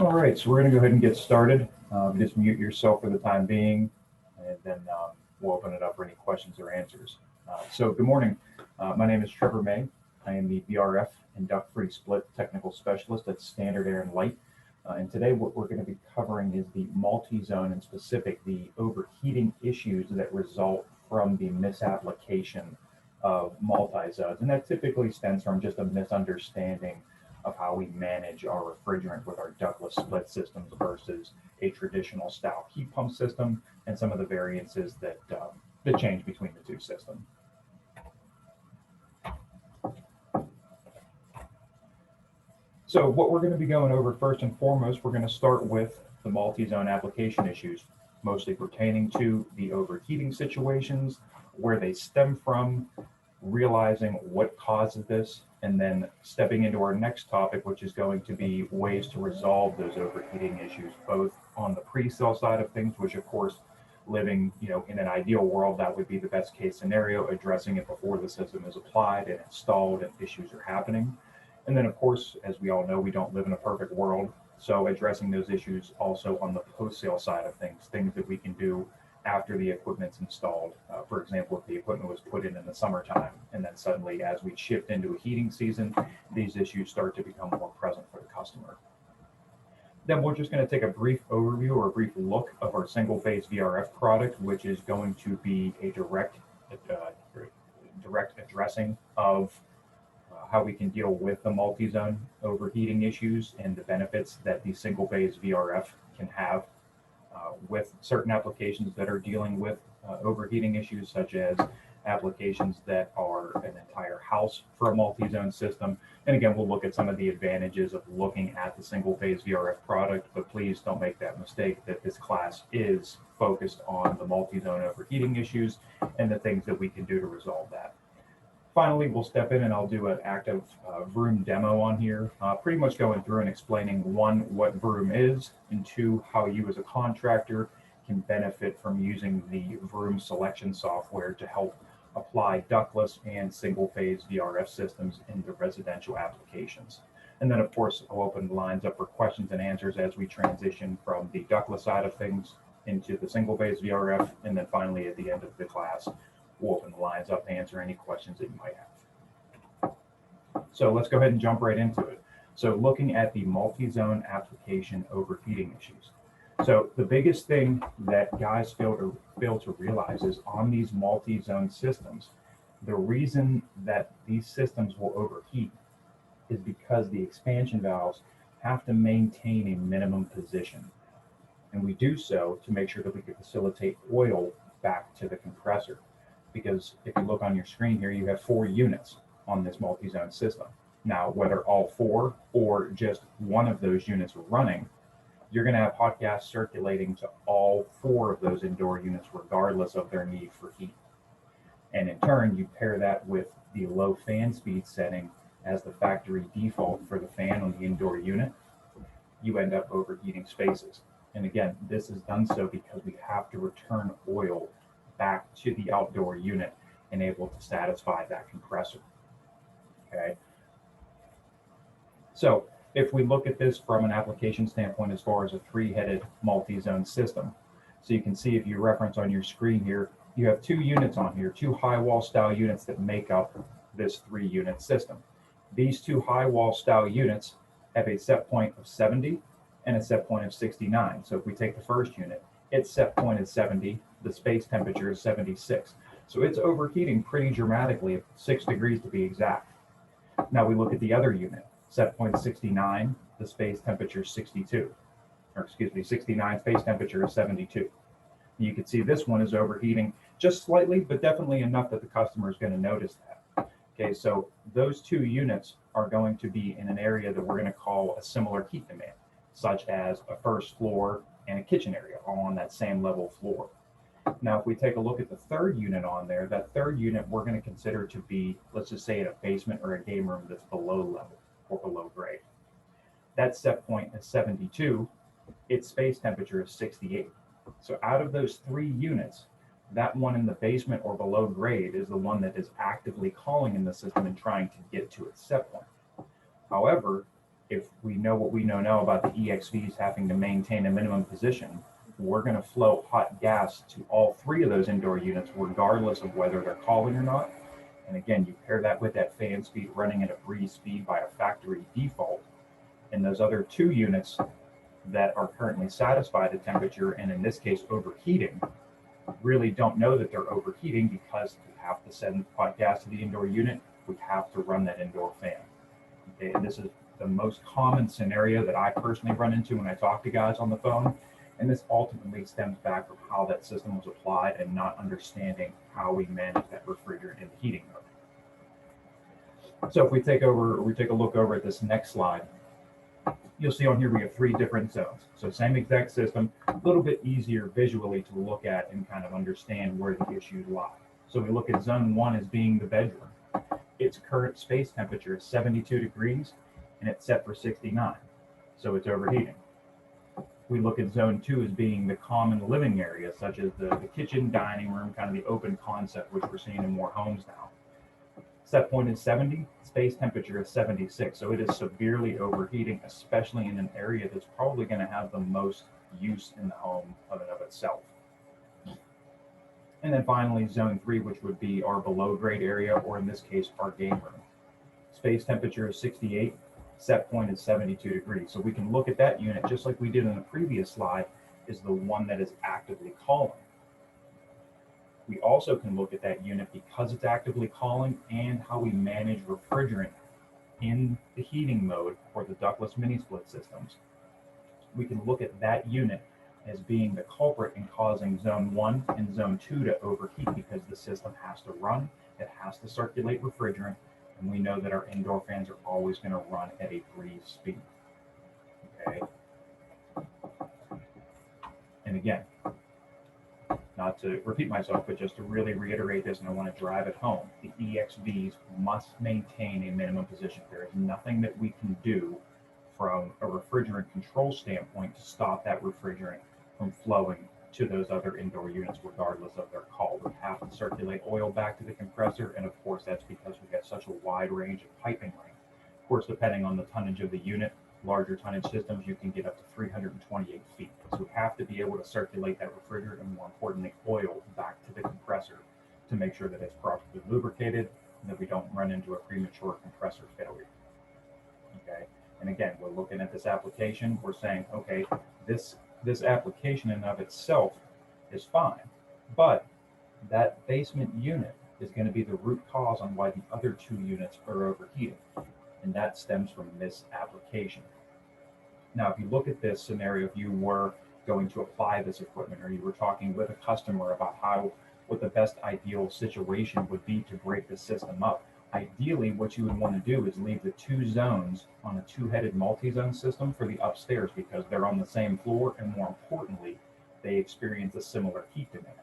All right, so we're going to go ahead and get started. Just mute yourself for the time being, and then we'll open it up for any questions or answers. So good morning. My name is Trevor May. I am the VRF and Duct Free Split Technical Specialist at Standard Air Lite. And today what we're going to be covering is the multi-zone, and specific the overheating issues that result from the misapplication of multi-zones. And that typically stems from just a misunderstanding of how we manage our refrigerant with our ductless split systems versus a traditional style heat pump system, and some of the variances that change between the two systems. So what we're going to be going over first and foremost, we're going to start with the multi-zone application issues, mostly pertaining to the overheating situations, where they stem from, realizing what causes this, and then stepping into our next topic, which is going to be ways to resolve those overheating issues, both on the pre-sale side of things, which of course, living in an ideal world, that would be the best case scenario, addressing it before the system is applied and installed and issues are happening. And then of course, as we all know, we don't live in a perfect world. So addressing those issues also on the post-sale side of things that we can do after the equipment's installed. For example, if the equipment was put in the summertime, and then suddenly as we shift into a heating season, these issues start to become more present for the customer. Then we're just going to take a brief overview or a brief look of our single phase VRF product, which is going to be a direct addressing of how we can deal with the multi-zone overheating issues and the benefits that the single phase VRF can have with certain applications that are dealing with overheating issues, such as applications that are an entire house for a multi-zone system. And again, we'll look at some of the advantages of looking at the single phase VRF product, but please don't make that mistake that this class is focused on the multi-zone overheating issues and the things that we can do to resolve that. Finally, we'll step in and I'll do an active Vroom demo on here, pretty much going through and explaining, one, what Vroom is, and two, how you as a contractor can benefit from using the Vroom selection software to help apply ductless and single phase VRF systems into residential applications. And then of course, I'll open the lines up for questions and answers as we transition from the ductless side of things into the single phase VRF. And then finally, at the end of the class, we'll open the lines up to answer any questions that you might have. So let's go ahead and jump right into it. So looking at the multi-zone application overheating issues. So the biggest thing that guys fail to realize is on these multi-zone systems, the reason that these systems will overheat is because the expansion valves have to maintain a minimum position. And we do so to make sure that we can facilitate oil back to the compressor. Because if you look on your screen here, you have 4 units on this multi-zone system. Now, whether all 4 or just one of those units are running, you're going to have hot gas circulating to all 4 of those indoor units, regardless of their need for heat. And in turn, you pair that with the low fan speed setting as the factory default for the fan on the indoor unit, you end up overheating spaces. And again, this is done so because we have to return oil back to the outdoor unit and able to satisfy that compressor. Okay. So if we look at this from an application standpoint, as far as a 3-headed multi-zone system, so you can see, if you reference on your screen here, you have 2 units on here, 2 high wall style units that make up this 3-unit system. These 2 high wall style units have a set point of 70 and a set point of 69. So if we take the first unit, its set point is 70, the space temperature is 76. So it's overheating pretty dramatically, 6 degrees to be exact. Now we look at the other unit, set point 69, the space temperature is 62, or excuse me, 69, space temperature is 72. You can see this one is overheating just slightly, but definitely enough that the customer is going to notice that. Okay, so those 2 units are going to be in an area that we're going to call a similar heat demand, such as a first floor and a kitchen area, all on that same level floor. Now, if we take a look at the 3rd unit on there, that 3rd unit we're going to consider to be, let's just say, in a basement or a game room that's below level or below grade. That set point is 72, its space temperature is 68. So out of those 3 units, that one in the basement or below grade is the one that is actively calling in the system and trying to get to its set point. However, If we know what we know now about the EXVs having to maintain a minimum position, we're going to flow hot gas to all three of those indoor units, regardless of whether they're calling or not. And again, you pair that with that fan speed running at a breeze speed by a factory default, and those other two units that are currently satisfied at temperature, and in this case overheating, really don't know that they're overheating because we have to send hot gas to the indoor unit. We have to run that indoor fan. Okay, and this is the most common scenario that I personally run into when I talk to guys on the phone. And this ultimately stems back from how that system was applied and not understanding how we manage that refrigerant in the heating mode. So if we take a look over at this next slide, you'll see on here we have three different zones. So same exact system, a little bit easier visually to look at and kind of understand where the issues lie. So we look at zone 1 as being the bedroom. Its current space temperature is 72 degrees and it's set for 69, so it's overheating. We look at zone 2 as being the common living area, such as the kitchen, dining room, kind of the open concept, which we're seeing in more homes now. Set point is 70, space temperature is 76, so it is severely overheating, especially in an area that's probably going to have the most use in the home of and of itself. And then finally, zone 3, which would be our below grade area, or in this case, our game room. Space temperature is 68, set point is 72 degrees. So we can look at that unit, just like we did in the previous slide, is the one that is actively calling. We also can look at that unit because it's actively calling and how we manage refrigerant in the heating mode for the ductless mini split systems. We can look at that unit as being the culprit in causing zone 1 and zone 2 to overheat because the system has to run, it has to circulate refrigerant, and we know that our indoor fans are always going to run at a breeze speed. Okay. And again, not to repeat myself, but just to really reiterate this, and I want to drive it home, the EXVs must maintain a minimum position. There is nothing that we can do from a refrigerant control standpoint to stop that refrigerant from flowing to those other indoor units, regardless of their call. We have to circulate oil back to the compressor, and of course, that's because we have such a wide range of piping length. Of course, depending on the tonnage of the unit, larger tonnage systems, you can get up to 328 feet. So we have to be able to circulate that refrigerant and, more importantly, oil back to the compressor to make sure that it's properly lubricated and that we don't run into a premature compressor failure. Okay. And again, we're looking at this application. We're saying, okay, this application in and of itself is fine, but that basement unit is going to be the root cause on why the other two units are overheating. And that stems from this application. Now, if you look at this scenario, if you were going to apply this equipment, or you were talking with a customer about what the best ideal situation would be to break the system up, ideally what you would want to do is leave the two zones on a two-headed multi-zone system for the upstairs, because they're on the same floor, and more importantly, they experience a similar heat demand.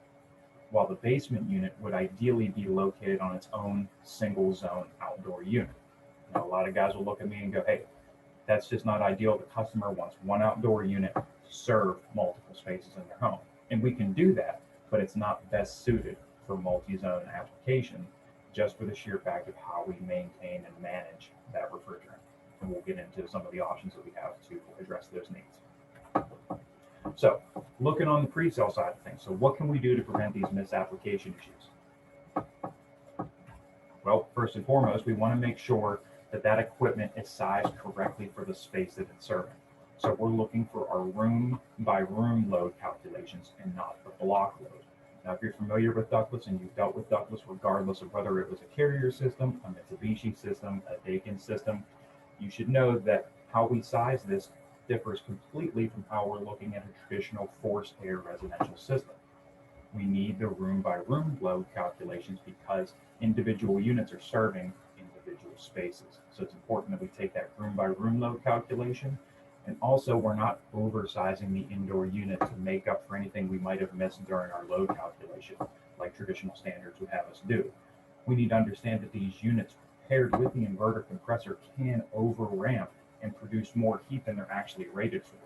While the basement unit would ideally be located on its own single zone outdoor unit. Now, a lot of guys will look at me and go, hey, that's just not ideal. The customer wants one outdoor unit to serve multiple spaces in their home. And we can do that, but it's not best suited for multi-zone application, just for the sheer fact of how we maintain and manage that refrigerant. And we'll get into some of the options that we have to address those needs. So, looking on the pre-sale side of things, so what can we do to prevent these misapplication issues? Well, first and foremost, we want to make sure that equipment is sized correctly for the space that it's serving. So we're looking for our room by room load calculations and not the block load. Now, if you're familiar with ductless and you've dealt with ductless, regardless of whether it was a Carrier system, a Mitsubishi system, a Daikin system, you should know that how we size this differs completely from how we're looking at a traditional forced air residential system. We need the room by room load calculations because individual units are serving individual spaces. So it's important that we take that room by room load calculation. And also, we're not oversizing the indoor unit to make up for anything we might have missed during our load calculation, like traditional standards would have us do. We need to understand that these units paired with the inverter compressor can over ramp and produce more heat than they're actually rated for.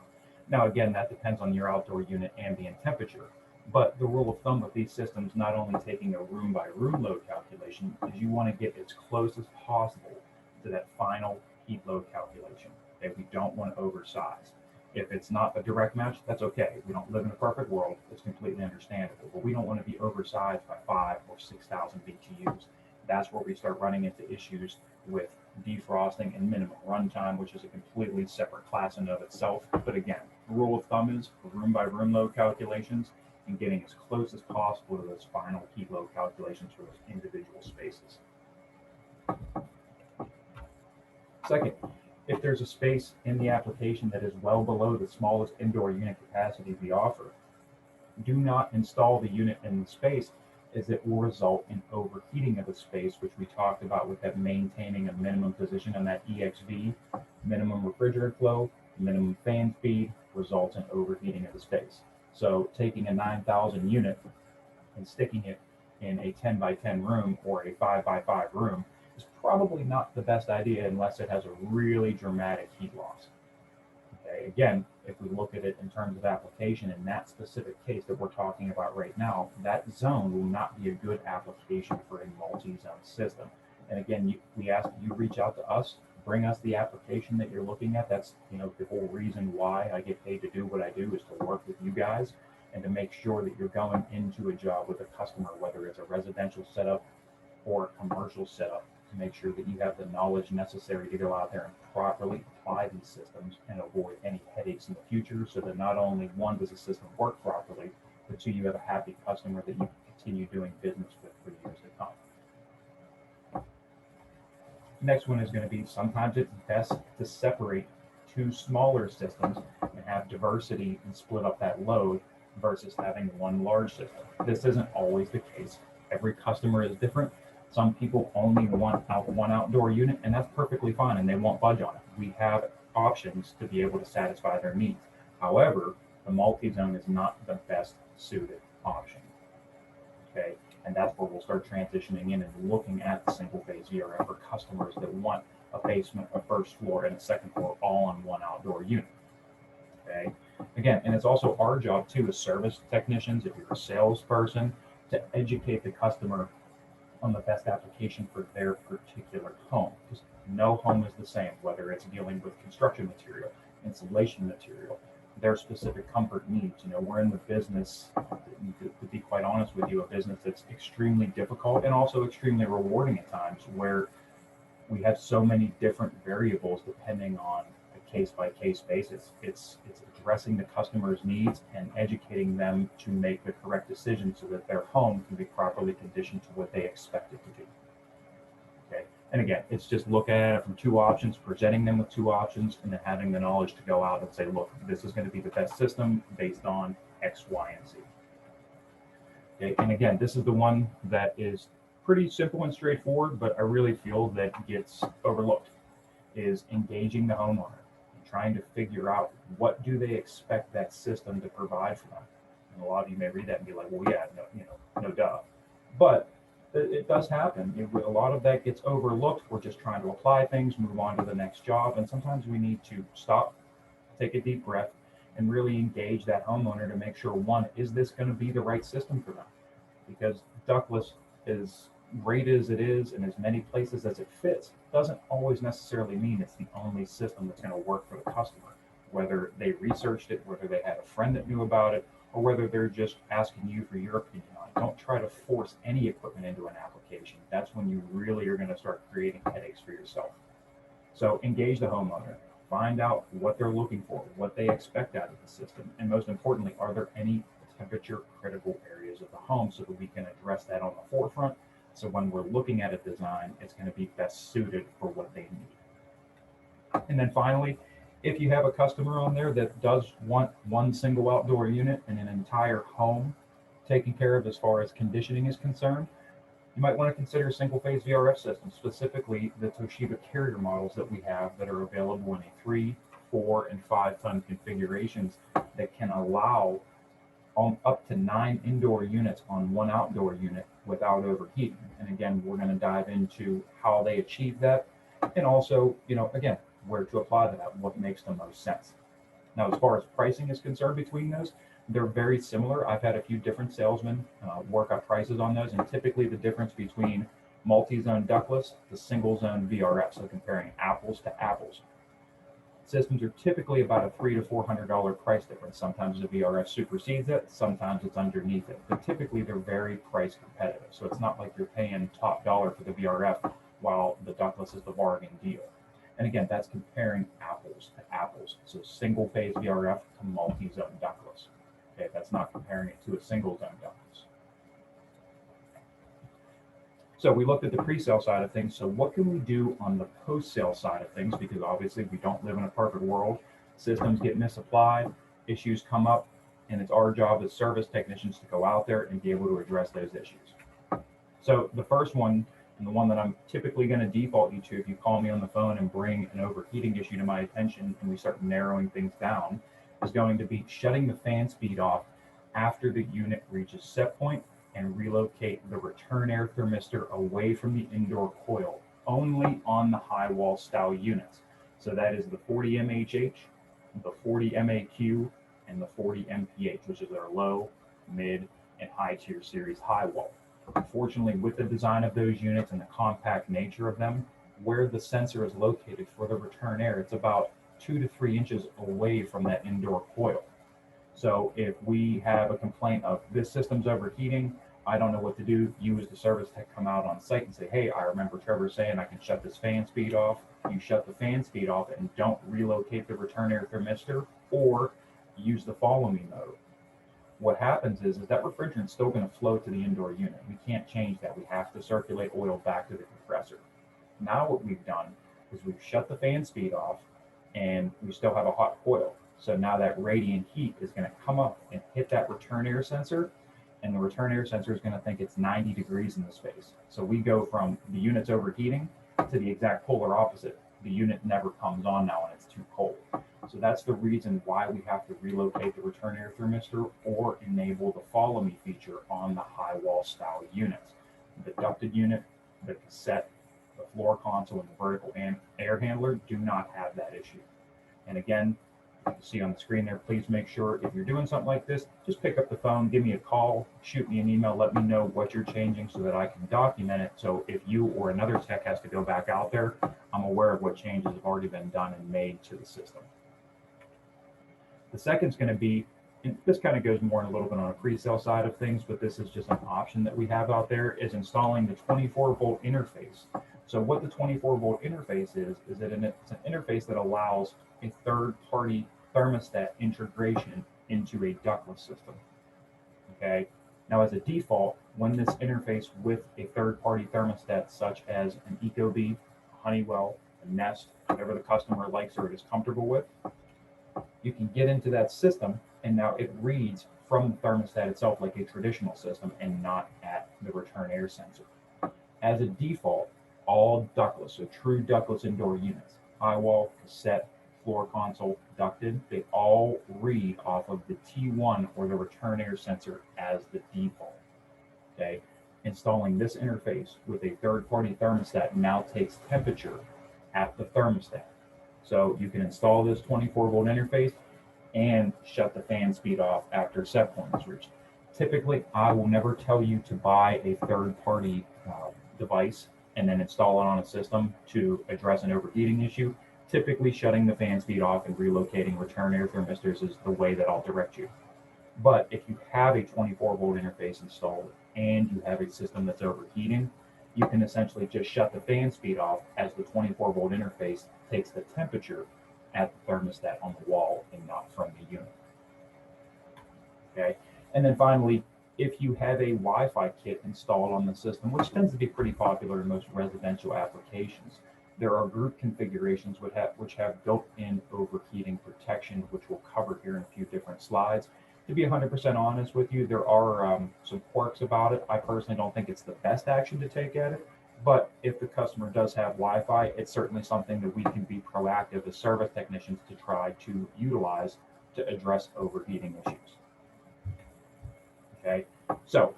Now, again, that depends on your outdoor unit ambient temperature. But the rule of thumb with these systems, not only taking a room by room load calculation, is you want to get as close as possible to that final heat load calculation. Okay, we don't want to oversize. If it's not a direct match, that's okay. We don't live in a perfect world. It's completely understandable. But we don't want to be oversized by 5,000 or 6,000 BTUs. That's where we start running into issues with defrosting and minimum runtime, which is a completely separate class in and of itself. But again, the rule of thumb is room by room load calculations and getting as close as possible to those final heat load calculations for those individual spaces. Second, if there's a space in the application that is well below the smallest indoor unit capacity we offer, do not install the unit in the space, as it will result in overheating of the space, which we talked about with that maintaining a minimum position on that EXV, minimum refrigerant flow, minimum fan speed, results in overheating of the space. So taking a 9,000 unit and sticking it in a 10 by 10 room or a 5 by 5 room is probably not the best idea unless it has a really dramatic heat loss. Okay, again, if we look at it in terms of application in that specific case that we're talking about right now, that zone will not be a good application for a multi-zone system. And again, we ask you reach out to us, bring us the application that you're looking at. That's the whole reason why I get paid to do what I do, is to work with you guys and to make sure that you're going into a job with a customer, whether it's a residential setup or a commercial setup, to make sure that you have the knowledge necessary to go out there and properly apply these systems and avoid any headaches in the future, so that not only one, does the system work properly, but two, you have a happy customer that you can continue doing business with for years to come. Next one is going to be, sometimes it's best to separate two smaller systems and have diversity and split up that load versus having one large system. This isn't always the case. Every customer is different. Some people only want one outdoor unit, and that's perfectly fine, and they won't budge on it. We have options to be able to satisfy their needs. However, the multi-zone is not the best suited option. Okay, and that's where we'll start transitioning in and looking at the single phase VRF for customers that want a basement, a first floor, and a second floor all on one outdoor unit. Okay, again, and it's also our job too, as service technicians, if you're a salesperson, to educate the customer on the best application for their particular home, because no home is the same, whether it's dealing with construction material, insulation material, their specific comfort needs. We're in the business, to be quite honest with you, a business that's extremely difficult and also extremely rewarding at times, where we have so many different variables depending on a case-by-case basis. It's addressing the customer's needs and educating them to make the correct decision so that their home can be properly conditioned to what they expect it to be. Okay, and again, it's just looking at it from two options, presenting them with two options, and then having the knowledge to go out and say, look, this is going to be the best system based on X, Y, and Z. Okay, and again, this is the one that is pretty simple and straightforward, but I really feel that gets overlooked, is engaging the homeowner. Trying to figure out what do they expect that system to provide for them. And a lot of you may read that and be like, well, yeah, no duh. But it does happen. A lot of that gets overlooked. We're just trying to apply things, move on to the next job. And sometimes we need to stop, take a deep breath, and really engage that homeowner to make sure, one, is this going to be the right system for them? Because ductless, is great as it is in as many places as it fits, doesn't always necessarily mean it's the only system that's going to work for the customer. Whether they researched it, whether they had a friend that knew about it, or whether they're just asking you for your opinion on it. Don't try to force any equipment into an application. That's when you really are going to start creating headaches for yourself. So engage the homeowner. Find out what they're looking for, what they expect out of the system, and most importantly, are there any temperature critical areas of the home so that we can address that on the forefront. So when we're looking at a design, it's going to be best suited for what they need. And then finally, if you have a customer on there that does want one single outdoor unit and an entire home taken care of as far as conditioning is concerned, you might want to consider single phase VRF systems, specifically the Toshiba Carrier models that we have that are available in a 3, 4, and 5 ton configurations that can allow up to 9 indoor units on one outdoor unit without overheating. And again, we're going to dive into how they achieve that, and also, again, where to apply that, what makes the most sense. Now, as far as pricing is concerned between those, they're very similar. I've had a few different salesmen work out prices on those, and typically the difference between multi-zone ductless to single zone VRF, so comparing apples to apples, Systems are typically about a $300 to $400 price difference. Sometimes the VRF supersedes it, sometimes it's underneath it, but typically they're very price competitive. So it's not like you're paying top dollar for the VRF while the ductless is the bargain deal. And again, that's comparing apples to apples. So single phase VRF to multi-zone ductless. Okay, that's not comparing it to a single zone ductless. So we looked at the pre-sale side of things. So what can we do on the post-sale side of things? Because obviously we don't live in a perfect world. Systems get misapplied, issues come up, and it's our job as service technicians to go out there and be able to address those issues. So the first one, and the one that I'm typically going to default you to if you call me on the phone and bring an overheating issue to my attention and we start narrowing things down, is going to be shutting the fan speed off after the unit reaches set point and relocate the return air thermistor away from the indoor coil, only on the high wall style units. So that is the 40 MHH, the 40 MAQ, and the 40 MPH, which is our low, mid, and high tier series high wall. Unfortunately, with the design of those units and the compact nature of them, where the sensor is located for the return air, it's about 2 to 3 inches away from that indoor coil. So if we have a complaint of this system's overheating, I don't know what to do, you as the service tech come out on site and say, hey, I remember Trevor saying I can shut this fan speed off. You shut the fan speed off and don't relocate the return air thermistor or use the follow me mode. What happens is that refrigerant's still going to flow to the indoor unit. We can't change that. We have to circulate oil back to the compressor. Now what we've done is we've shut the fan speed off and we still have a hot coil. So now that radiant heat is going to come up and hit that return air sensor, and the return air sensor is going to think it's 90 degrees in the space. So we go from the unit's overheating to the exact polar opposite. The unit never comes on now when it's too cold. So that's the reason why we have to relocate the return air thermistor or enable the follow me feature on the high wall style units. The ducted unit, the cassette, the floor console, and the vertical air handler do not have that issue. And again, you can see on the screen there, please make sure if you're doing something like this, just pick up the phone, give me a call, shoot me an email, let me know what you're changing so that I can document it. So if you or another tech has to go back out there, I'm aware of what changes have already been done and made to the system. The second is going to be, and this kind of goes more in a little bit on a pre-sale side of things, but this is just an option that we have out there, is installing the 24-volt interface. So what the 24-volt interface is that it's an interface that allows a third-party thermostat integration into a ductless system. Okay. Now, as a default, when this interface with a third-party thermostat, such as an Ecobee, Honeywell, a Nest, whatever the customer likes or is comfortable with, you can get into that system, and now it reads from the thermostat itself like a traditional system and not at the return air sensor. As a default, all ductless, so true ductless indoor units, high wall, cassette, floor console, ducted, they all read off of the T1 or the return air sensor as the default. Okay, installing this interface with a third-party thermostat now takes temperature at the thermostat. So you can install this 24-volt interface and shut the fan speed off after set point is reached. Typically, I will never tell you to buy a third-party device and then install it on a system to address an overheating issue. Typically, shutting the fan speed off and relocating return air thermistors is the way that I'll direct you. But if you have a 24-volt interface installed and you have a system that's overheating, you can essentially just shut the fan speed off as the 24-volt interface takes the temperature at the thermostat on the wall and not from the unit. Okay, and then finally, if you have a Wi-Fi kit installed on the system, which tends to be pretty popular in most residential applications, there are group configurations which have built-in overheating protection, which we'll cover here in a few different slides. To be 100% honest with you, there are some quirks about it. I personally don't think it's the best action to take at it, but if the customer does have Wi-Fi, it's certainly something that we can be proactive as service technicians to try to utilize to address overheating issues. Okay, so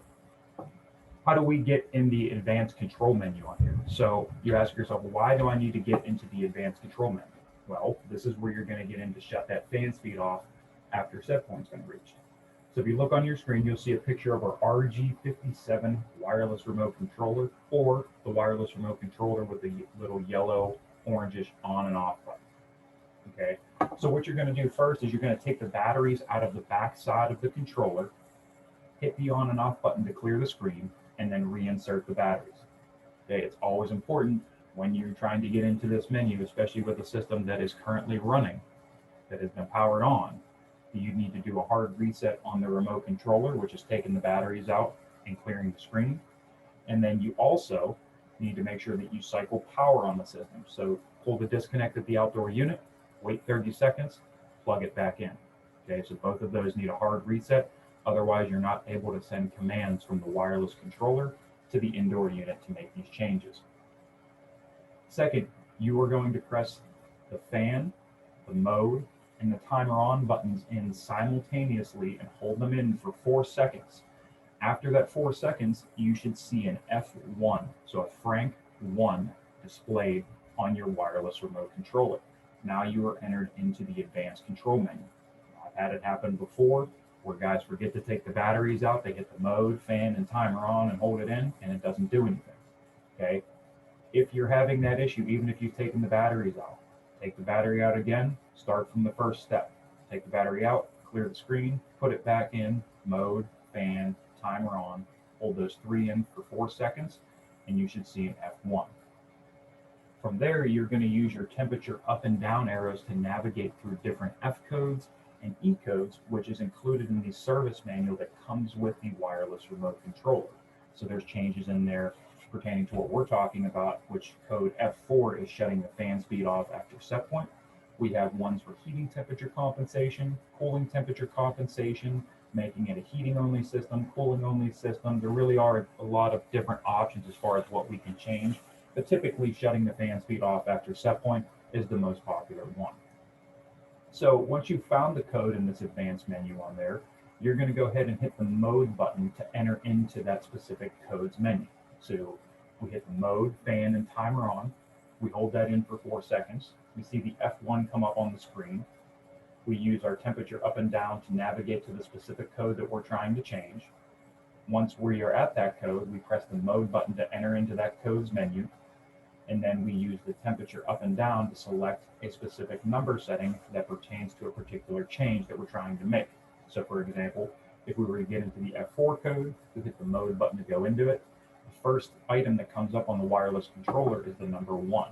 how do we get in the advanced control menu on here? So you ask yourself, why do I need to get into the advanced control menu? Well, this is where you're going to get in to shut that fan speed off after set point's been reached. So if you look on your screen, you'll see a picture of our RG57 wireless remote controller, or the wireless remote controller with the little yellow, orangish on and off button. Okay, so what you're going to do first is you're going to take the batteries out of the back side of the controller, hit the on and off button to clear the screen, and then reinsert the batteries. Okay, it's always important when you're trying to get into this menu, especially with a system that is currently running, that has been powered on, you need to do a hard reset on the remote controller, which is taking the batteries out and clearing the screen. And then you also need to make sure that you cycle power on the system. So pull the disconnect at the outdoor unit, wait 30 seconds, plug it back in. Okay, so both of those need a hard reset. Otherwise, you're not able to send commands from the wireless controller to the indoor unit to make these changes. Second, you are going to press the fan, the mode, and the timer on buttons in simultaneously and hold them in for 4 seconds. After that 4 seconds, you should see an F1, so a frank 1 displayed on your wireless remote controller. Now you are entered into the advanced control menu. I've had it happen before where guys forget to take the batteries out. They hit the mode, fan, and timer on and hold it in, and it doesn't do anything. Okay? If you're having that issue, even if you've taken the batteries out, take the battery out again, start from the first step. Take the battery out, clear the screen, put it back in, mode, fan, timer on, hold those 3 in for 4 seconds, and you should see an F1. From there, you're going to use your temperature up and down arrows to navigate through different F codes and E codes, which is included in the service manual that comes with the wireless remote controller. So there's changes in there pertaining to what we're talking about, which code F4 is shutting the fan speed off after set point. We have ones for heating temperature compensation, cooling temperature compensation, making it a heating only system, cooling only system. There really are a lot of different options as far as what we can change, but typically shutting the fan speed off after set point is the most popular one. So once you've found the code in this advanced menu on there, you're going to go ahead and hit the mode button to enter into that specific code's menu. So we hit the mode, fan, and timer on. We hold that in for 4 seconds. We see the F1 come up on the screen. We use our temperature up and down to navigate to the specific code that we're trying to change. Once we are at that code, we press the mode button to enter into that code's menu. And then we use the temperature up and down to select a specific number setting that pertains to a particular change that we're trying to make. So for example, if we were to get into the F4 code, we hit the mode button to go into it. The first item that comes up on the wireless controller is the number 1.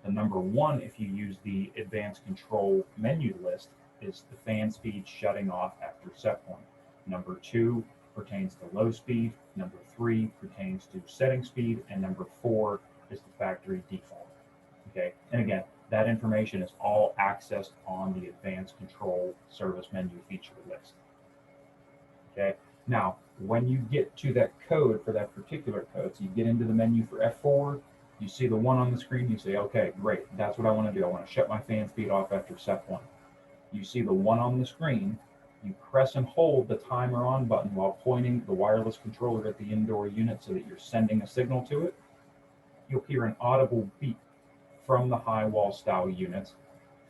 The number 1, if you use the advanced control menu list, is the fan speed shutting off after set point. Number 2 pertains to low speed. Number 3 pertains to setting speed. And number 4 is the factory default. Okay, and again, that information is all accessed on the advanced control service menu feature list. Okay, now when you get to that code for that particular code, so you get into the menu for F4, you see the 1 on the screen, you say, okay, great, that's what I want to do. I want to shut my fan speed off after set point. You see the 1 on the screen, you press and hold the timer on button while pointing the wireless controller at the indoor unit so that you're sending a signal to it. You'll hear an audible beep from the high wall style units,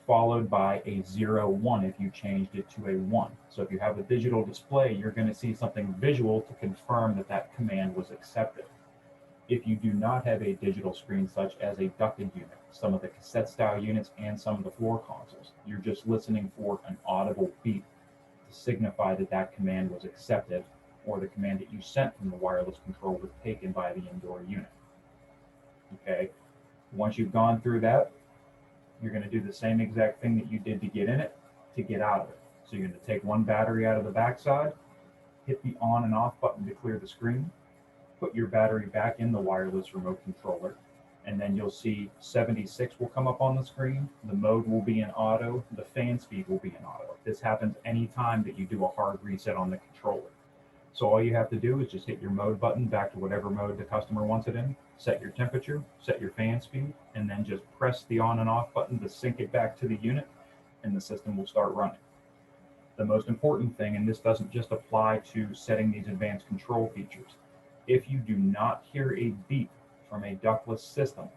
followed by a 0-1 if you changed it to a 1. So if you have a digital display, you're going to see something visual to confirm that that command was accepted. If you do not have a digital screen such as a ducted unit, some of the cassette style units and some of the floor consoles, you're just listening for an audible beep to signify that that command was accepted or the command that you sent from the wireless control was taken by the indoor unit. Okay, once you've gone through that, you're going to do the same exact thing that you did to get in it, to get out of it. So you're going to take one battery out of the backside, hit the on and off button to clear the screen, put your battery back in the wireless remote controller, and then you'll see 76 will come up on the screen. The mode will be in auto. The fan speed will be in auto. This happens anytime that you do a hard reset on the controller. So all you have to do is just hit your mode button back to whatever mode the customer wants it in, set your temperature, set your fan speed, and then just press the on and off button to sync it back to the unit, and the system will start running. The most important thing, and this doesn't just apply to setting these advanced control features, if you do not hear a beep from a ductless system,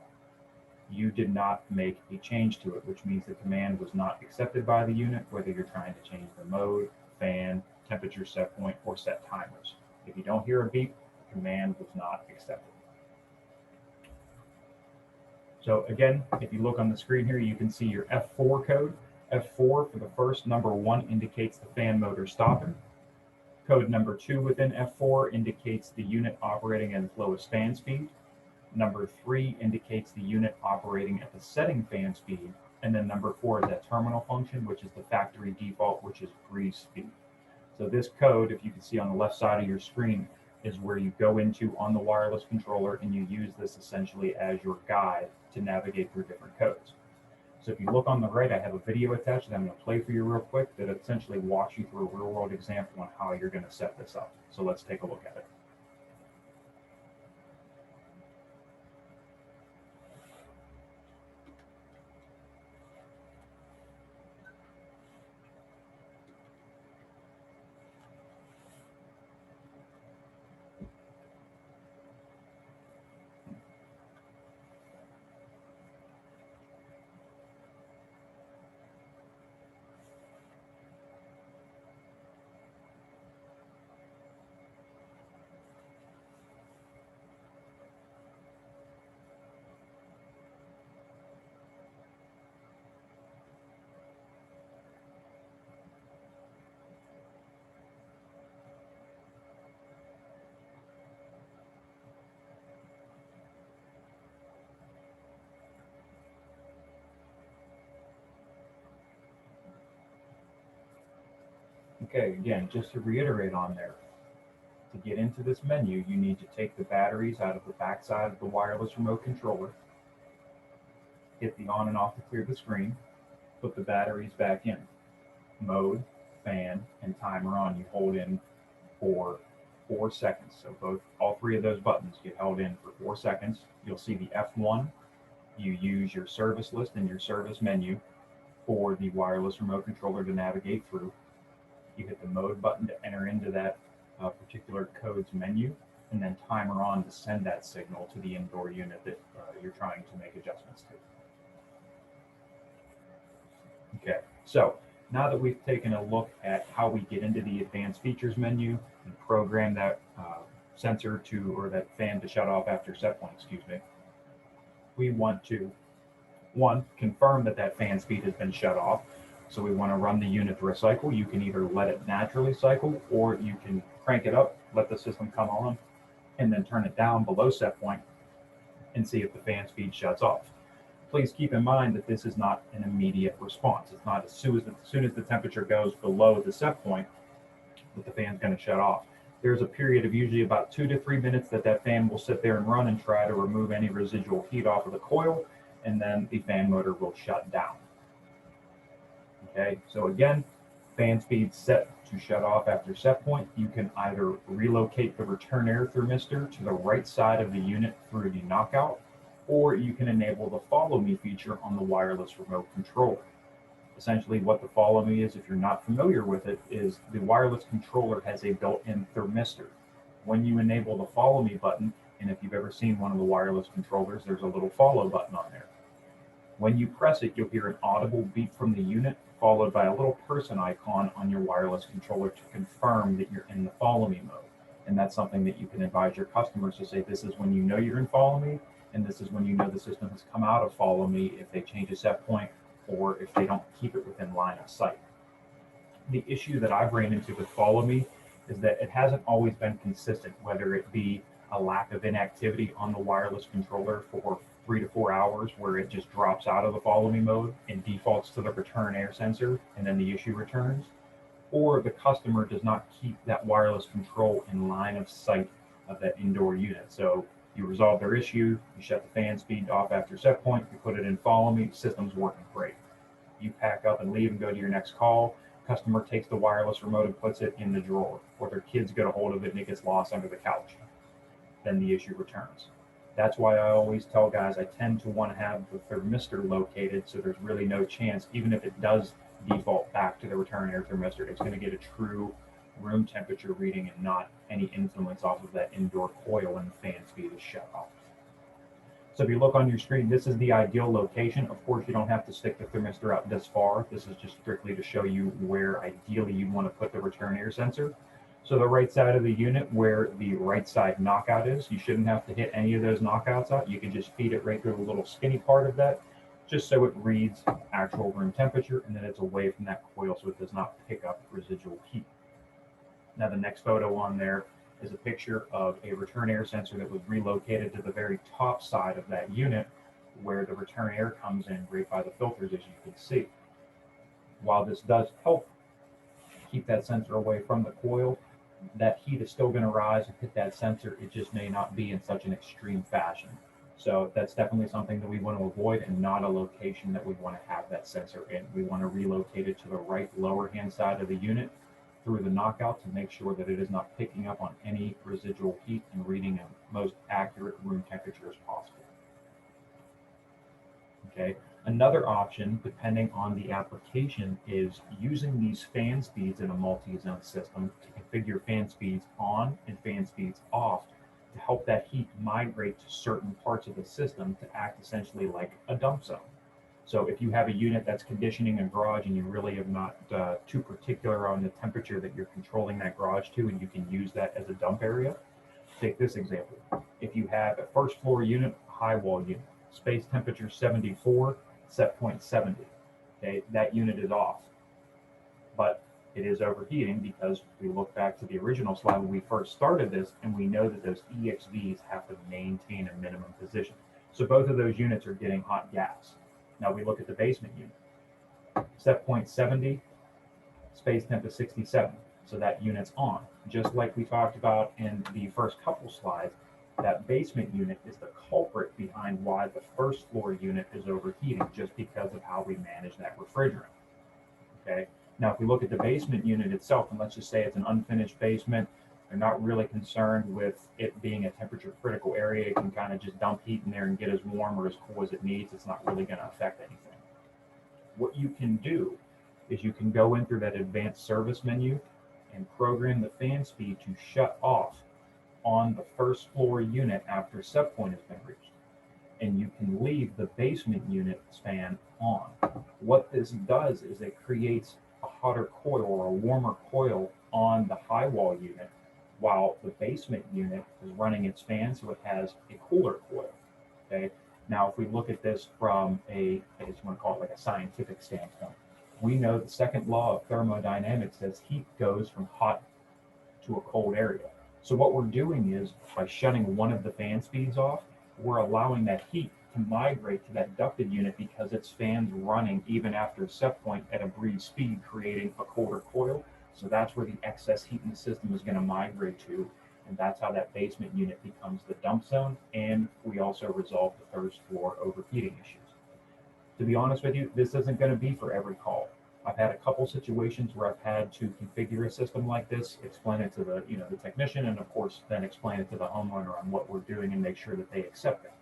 you did not make a change to it, which means the command was not accepted by the unit, whether you're trying to change the mode, fan, temperature set point, or set timers. If you don't hear a beep, the command was not accepted. So again, if you look on the screen here, you can see your F4 code. F4 for the first number 1 indicates the fan motor stopping. Code number 2 within F4 indicates the unit operating at its lowest fan speed. Number 3 indicates the unit operating at the setting fan speed. And then number 4 is that terminal function, which is the factory default, which is breeze speed. So this code, if you can see on the left side of your screen, is where you go into on the wireless controller and you use this essentially as your guide to navigate through different codes. So if you look on the right, I have a video attached that I'm going to play for you real quick that essentially walks you through a real world example on how you're going to set this up. So let's take a look at it. Okay, again, just to reiterate on there, to get into this menu, you need to take the batteries out of the back side of the wireless remote controller, hit the on and off to clear the screen, put the batteries back in. Mode, fan, and timer on, you hold in for 4 seconds. So all 3 of those buttons get held in for 4 seconds. You'll see the F1. You use your service list and your service menu for the wireless remote controller to navigate through. You hit the mode button to enter into that particular code's menu, and then timer on to send that signal to the indoor unit that you're trying to make adjustments to. Okay, so now that we've taken a look at how we get into the advanced features menu and program that sensor to, or that fan to shut off after set point, we want to, 1, confirm that that fan speed has been shut off. So we want to run the unit through a cycle. You can either let it naturally cycle, or you can crank it up, let the system come on, and then turn it down below set point and see if the fan speed shuts off. Please keep in mind that this is not an immediate response. It's not as soon as the temperature goes below the set point that the fan's going to shut off. There's a period of usually about 2 to 3 minutes that fan will sit there and run and try to remove any residual heat off of the coil, and then the fan motor will shut down. Okay, so again, fan speed set to shut off after set point. You can either relocate the return air thermistor to the right side of the unit through the knockout, or you can enable the follow me feature on the wireless remote controller. Essentially what the follow me is, if you're not familiar with it, is the wireless controller has a built-in thermistor. When you enable the follow me button, and if you've ever seen one of the wireless controllers, there's a little follow button on there. When you press it, you'll hear an audible beep from the unit, followed by a little person icon on your wireless controller to confirm that you're in the follow me mode. And that's something that you can advise your customers to say, this is when you know you're in follow me, and this is when you know the system has come out of follow me if they change a set point or if they don't keep it within line of sight. The issue that I've ran into with follow me is that it hasn't always been consistent, whether it be a lack of inactivity on the wireless controller for 3 to 4 hours where it just drops out of the follow me mode and defaults to the return air sensor, and then the issue returns, or the customer does not keep that wireless control in line of sight of that indoor unit. So you resolve their issue, you shut the fan speed off after set point, you put it in follow me, system's working great. You pack up and leave and go to your next call, customer takes the wireless remote and puts it in the drawer, or their kids get a hold of it and it gets lost under the couch. Then the issue returns. That's why I always tell guys I tend to want to have the thermistor located so there's really no chance, even if it does default back to the return air thermistor, it's going to get a true room temperature reading and not any influence off of that indoor coil when the fan speed is shut off. So if you look on your screen, this is the ideal location. Of course, you don't have to stick the thermistor out this far. This is just strictly to show you where ideally you want to put the return air sensor. So the right side of the unit where the right side knockout is, you shouldn't have to hit any of those knockouts out. You can just feed it right through the little skinny part of that, just so it reads actual room temperature, and then it's away from that coil so it does not pick up residual heat. Now the next photo on there is a picture of a return air sensor that was relocated to the very top side of that unit where the return air comes in right by the filters, as you can see. While this does help keep that sensor away from the coil, that heat is still going to rise and hit that sensor. It just may not be in such an extreme fashion. So that's definitely something that we want to avoid, and not a location that we want to have that sensor in. We want to relocate it to the right lower hand side of the unit through the knockout to make sure that it is not picking up on any residual heat and reading a most accurate room temperature as possible. Okay. Another option, depending on the application, is using these fan speeds in a multi-zone system to configure fan speeds on and fan speeds off to help that heat migrate to certain parts of the system to act essentially like a dump zone. So if you have a unit that's conditioning a garage and you really are not too particular on the temperature that you're controlling that garage to, and you can use that as a dump area, take this example. If you have a first floor unit, high wall unit, space temperature 74, set point 70, okay, that unit is off. But it is overheating because we look back to the original slide when we first started this, and we know that those EXVs have to maintain a minimum position. So both of those units are getting hot gas. Now we look at the basement unit. Set point 70, space temp is 67. So that unit's on. Just like we talked about in the first couple slides, that basement unit is the culprit behind why the first floor unit is overheating, just because of how we manage that refrigerant. Okay. Now, if we look at the basement unit itself, and let's just say it's an unfinished basement, they're not really concerned with it being a temperature critical area. It can kind of just dump heat in there and get as warm or as cool as it needs. It's not really going to affect anything. What you can do is you can go in through that advanced service menu and program the fan speed to shut off on the first floor unit after set point has been reached. And you can leave the basement unit's fan on. What this does is it creates a hotter coil or a warmer coil on the high wall unit, while the basement unit is running its fan, so it has a cooler coil. Okay. Now, if we look at this from I just want to call it like a scientific standpoint, we know the second law of thermodynamics says heat goes from hot to a cold area. So what we're doing is, by shutting one of the fan speeds off, we're allowing that heat to migrate to that ducted unit because its fan's running even after set point at a breeze speed, creating a colder coil. So that's where the excess heat in the system is going to migrate to, and that's how that basement unit becomes the dump zone, and we also resolve the first floor overheating issues. To be honest with you, this isn't going to be for every call. I've had a couple situations where I've had to configure a system like this, explain it to the the technician, and of course then explain it to the homeowner on what we're doing and make sure that they accept it.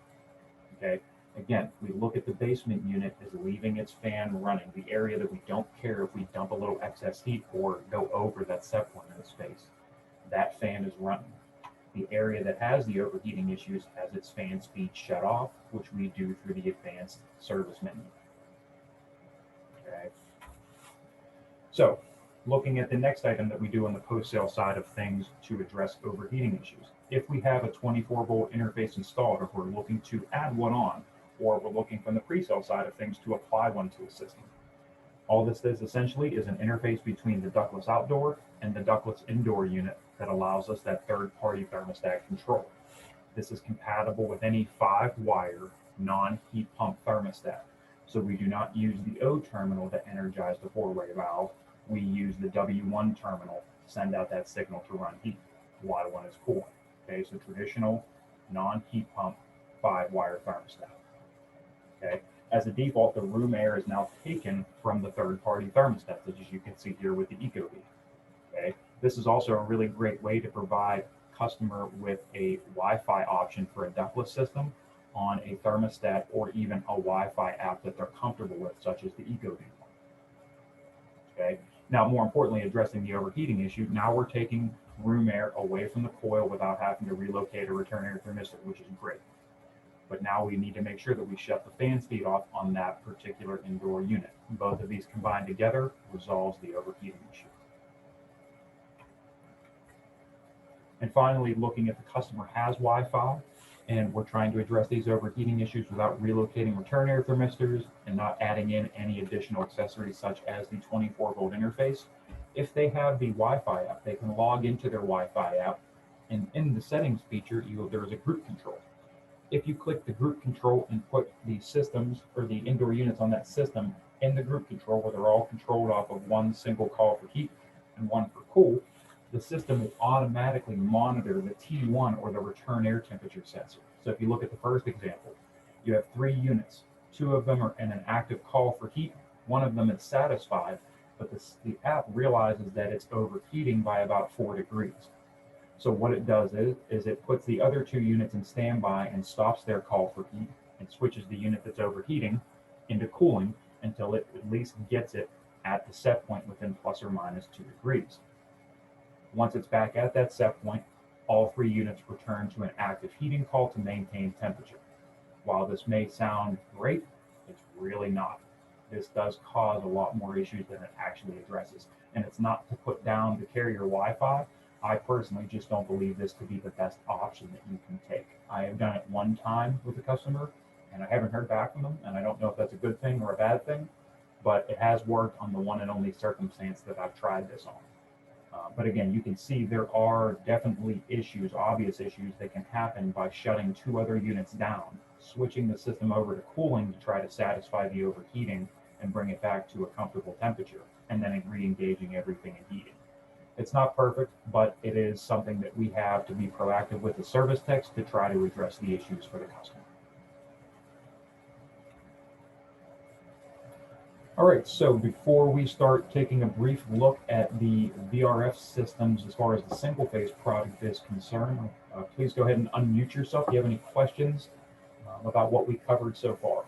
Okay. Again, we look at the basement unit as leaving its fan running, the area that we don't care if we dump a little excess heat or go over that set point in the space. That fan is running. The area that has the overheating issues has its fan speed shut off, which we do through the advanced service menu. Okay. So, looking at the next item that we do on the post-sale side of things to address overheating issues. If we have a 24-volt interface installed, or if we're looking to add one on, or we're looking from the pre-sale side of things to apply one to a system. All this is essentially is an interface between the ductless outdoor and the ductless indoor unit that allows us that third-party thermostat control. This is compatible with any 5-wire non-heat pump thermostat. So we do not use the O terminal to energize the 4-way valve. We use the W1 terminal to send out that signal to run heat while one is cooling. Okay, so traditional non-heat pump 5-wire thermostat. Okay, as a default, the room air is now taken from the third-party thermostat, as you can see here with the Ecobee. Okay, this is also a really great way to provide customer with a Wi-Fi option for a ductless system on a thermostat, or even a Wi-Fi app that they're comfortable with, such as the Ecobee. Okay. Now, more importantly, addressing the overheating issue, now we're taking room air away from the coil without having to relocate a return air thermistor, which is great. But now we need to make sure that we shut the fan speed off on that particular indoor unit. Both of these combined together resolves the overheating issue. And finally, looking at the customer has Wi-Fi, and we're trying to address these overheating issues without relocating return air thermistors and not adding in any additional accessories such as the 24-volt interface. If they have the Wi-Fi app, they can log into their Wi-Fi app, and in the settings feature, there is a group control. If you click the group control and put the systems or the indoor units on that system in the group control, where they're all controlled off of one single call for heat and one for cool, the system will automatically monitor the T1 or the return air temperature sensor. So if you look at the first example, you have 3 units. 2 of them are in an active call for heat. 1 of them is satisfied, but the app realizes that it's overheating by about 4 degrees. So what it does is it puts the other 2 units in standby and stops their call for heat and switches the unit that's overheating into cooling until it at least gets it at the set point within plus or minus 2 degrees. Once it's back at that set point, all 3 units return to an active heating call to maintain temperature. While this may sound great, it's really not. This does cause a lot more issues than it actually addresses. And it's not to put down the Carrier Wi-Fi. I personally just don't believe this to be the best option that you can take. I have done it one time with a customer, and I haven't heard back from them, and I don't know if that's a good thing or a bad thing, but it has worked on the one and only circumstance that I've tried this on. But again, you can see there are definitely issues, obvious issues that can happen by shutting 2 other units down, switching the system over to cooling to try to satisfy the overheating and bring it back to a comfortable temperature, and then re-engaging everything in heating. It's not perfect, but it is something that we have to be proactive with the service techs to try to address the issues for the customer. All right, so before we start taking a brief look at the VRF systems as far as the single phase product is concerned, please go ahead and unmute yourself. Do you have any questions about what we covered so far?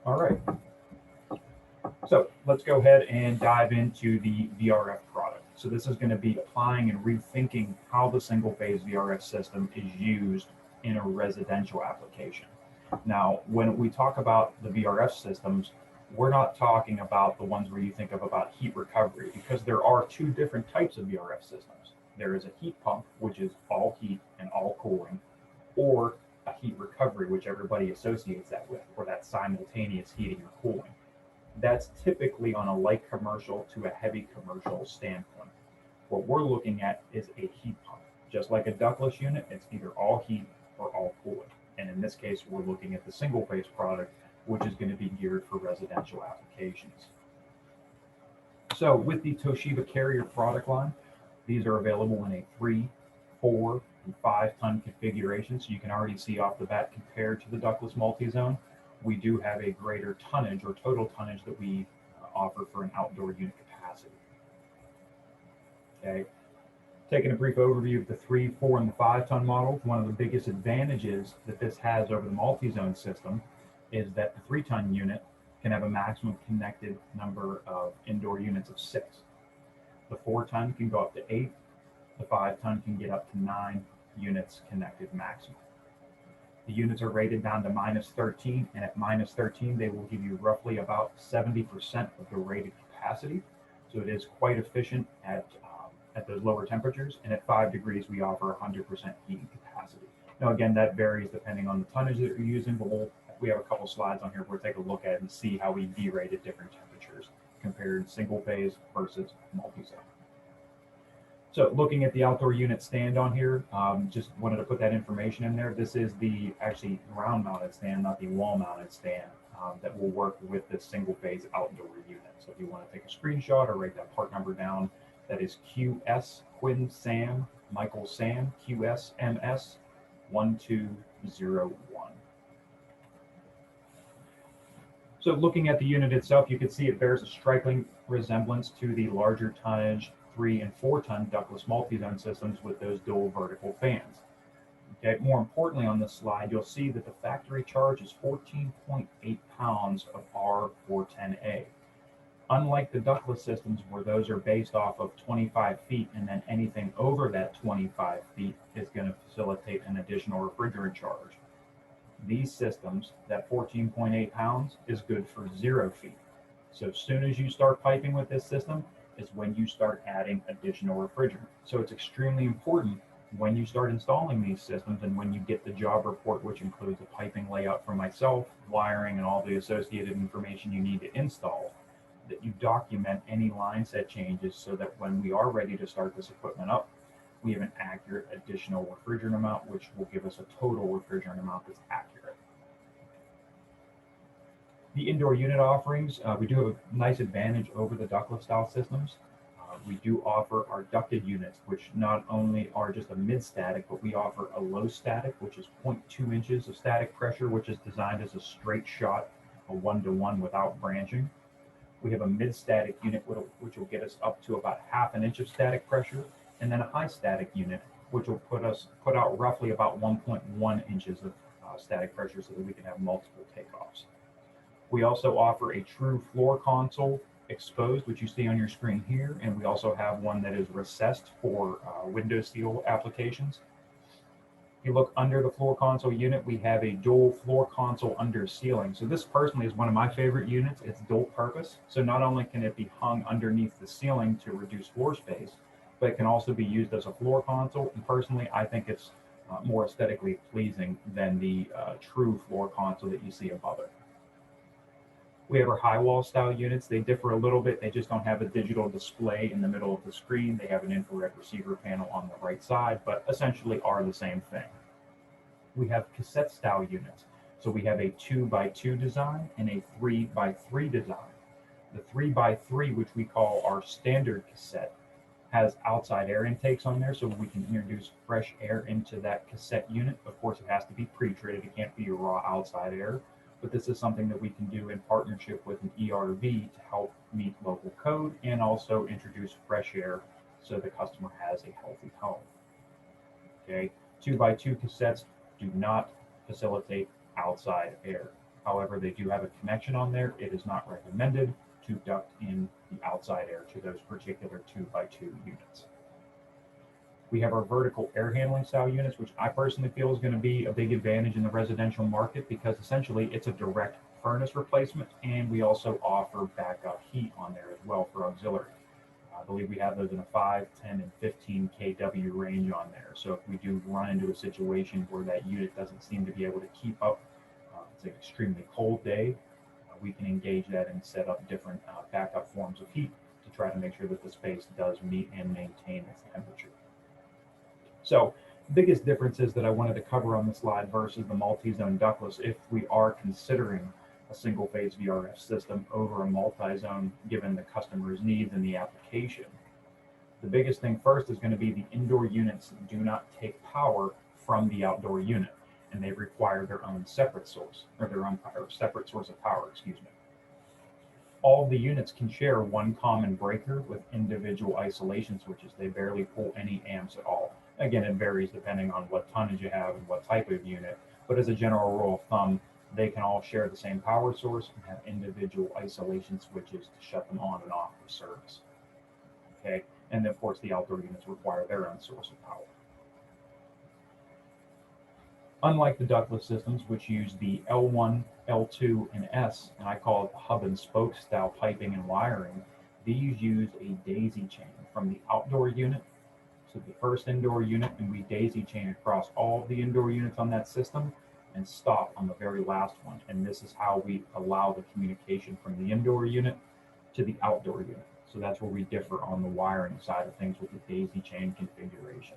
All right, so let's go ahead and dive into the VRF product. So this is going to be applying and rethinking how the single phase VRF system is used in a residential application. Now, when we talk about the VRF systems, we're not talking about the ones where you think of about heat recovery, because there are 2 different types of VRF systems. There is a heat pump, which is all heat and all cooling, or a heat recovery, which everybody associates that with, or that simultaneous heating or cooling. That's typically on a light commercial to a heavy commercial standpoint. What we're looking at is a heat pump. Just like a ductless unit, it's either all heat or all cooling. And in this case, we're looking at the single phase product, which is going to be geared for residential applications. So with the Toshiba Carrier product line, these are available in a 3, 4, and 5 ton configuration. So you can already see off the bat, compared to the ductless multi-zone, we do have a greater tonnage or total tonnage that we offer for an outdoor unit capacity. Okay, taking a brief overview of the 3, 4, and the 5 ton model, one of the biggest advantages that this has over the multi-zone system is that the 3 ton unit can have a maximum connected number of indoor units of 6. The 4 ton can go up to 8. The 5 ton can get up to 9 units connected maximum. The units are rated down to -13, and at -13, they will give you roughly about 70% of the rated capacity. So it is quite efficient at those lower temperatures. And at 5 degrees, we offer 100% heating capacity. Now, again, that varies depending on the tonnage that you're using, but we have a couple slides on here where we'll take a look at and see how we derate at different temperatures compared single phase versus multi-zone. So looking at the outdoor unit stand on here, just wanted to put that information in there. This is the actually ground mounted stand, not the wall mounted stand, that will work with the single phase outdoor unit. So if you want to take a screenshot or write that part number down, that is QS Quinn Sam Michael Sam QSMS 1201. So looking at the unit itself, you can see it bears a striking resemblance to the larger tonnage 3 and 4 ton ductless multi-zone systems with those dual vertical fans. Okay, more importantly on this slide, you'll see that the factory charge is 14.8 pounds of R410A. Unlike the ductless systems where those are based off of 25 feet and then anything over that 25 feet is going to facilitate an additional refrigerant charge. These systems, that 14.8 pounds is good for 0 feet. So as soon as you start piping with this system is when you start adding additional refrigerant. So it's extremely important when you start installing these systems and when you get the job report, which includes a piping layout for myself, wiring, and all the associated information you need to install, that you document any line set changes so that when we are ready to start this equipment up, we have an accurate additional refrigerant amount, which will give us a total refrigerant amount that's accurate. The indoor unit offerings, we do have a nice advantage over the ductless style systems. We do offer our ducted units, which not only are just a mid-static, but we offer a low static, which is 0.2 inches of static pressure, which is designed as a straight shot, a 1-to-1 without branching. We have a mid-static unit, which will get us up to about 1/2 inch of static pressure, and then a high static unit, which will put out roughly about 1.1 inches of static pressure so that we can have multiple takeoffs. We also offer a true floor console exposed, which you see on your screen here, and we also have one that is recessed for window seal applications. If you look under the floor console unit, we have a dual floor console under ceiling. So this personally is one of my favorite units. It's dual purpose. So not only can it be hung underneath the ceiling to reduce floor space, but it can also be used as a floor console. And personally, I think it's more aesthetically pleasing than the true floor console that you see above it. We have our high wall style units. They differ a little bit. They just don't have a digital display in the middle of the screen. They have an infrared receiver panel on the right side, but essentially are the same thing. We have cassette style units. So we have a 2x2 design and a 3x3 design. The 3x3, which we call our standard cassette, has outside air intakes on there so we can introduce fresh air into that cassette unit. Of course, it has to be pre-treated. It can't be raw outside air. But this is something that we can do in partnership with an ERV to help meet local code and also introduce fresh air so the customer has a healthy home. Okay, 2x2 cassettes do not facilitate outside air. However, they do have a connection on there. It is not recommended to duct in the outside air to those particular 2x2 units. We have our vertical air handling style units, which I personally feel is going to be a big advantage in the residential market because essentially it's a direct furnace replacement, and we also offer backup heat on there as well for auxiliary. I believe we have those in a 5, 10, and 15 kW range on there. So if we do run into a situation where that unit doesn't seem to be able to keep up, it's an extremely cold day, we can engage that and set up different backup forms of heat to try to make sure that the space does meet and maintain its temperature. So the biggest differences that I wanted to cover on the slide versus the multi-zone ductless, if we are considering a single phase VRF system over a multi-zone given the customer's needs and the application. The biggest thing first is going to be the indoor units do not take power from the outdoor unit, and they require their own separate source, or their own separate source of power, excuse me. All of the units can share one common breaker with individual isolation switches. They barely pull any amps at all. Again, it varies depending on what tonnage you have and what type of unit, but as a general rule of thumb, they can all share the same power source and have individual isolation switches to shut them on and off for service. Okay, and then of course the outdoor units require their own source of power. Unlike the ductless systems, which use the L1, L2, and S, and I call it hub and spoke style piping and wiring, these use a daisy chain from the outdoor unit to the first indoor unit, and we daisy chain across all of the indoor units on that system and stop on the very last one. And this is how we allow the communication from the indoor unit to the outdoor unit. So that's where we differ on the wiring side of things with the daisy chain configuration.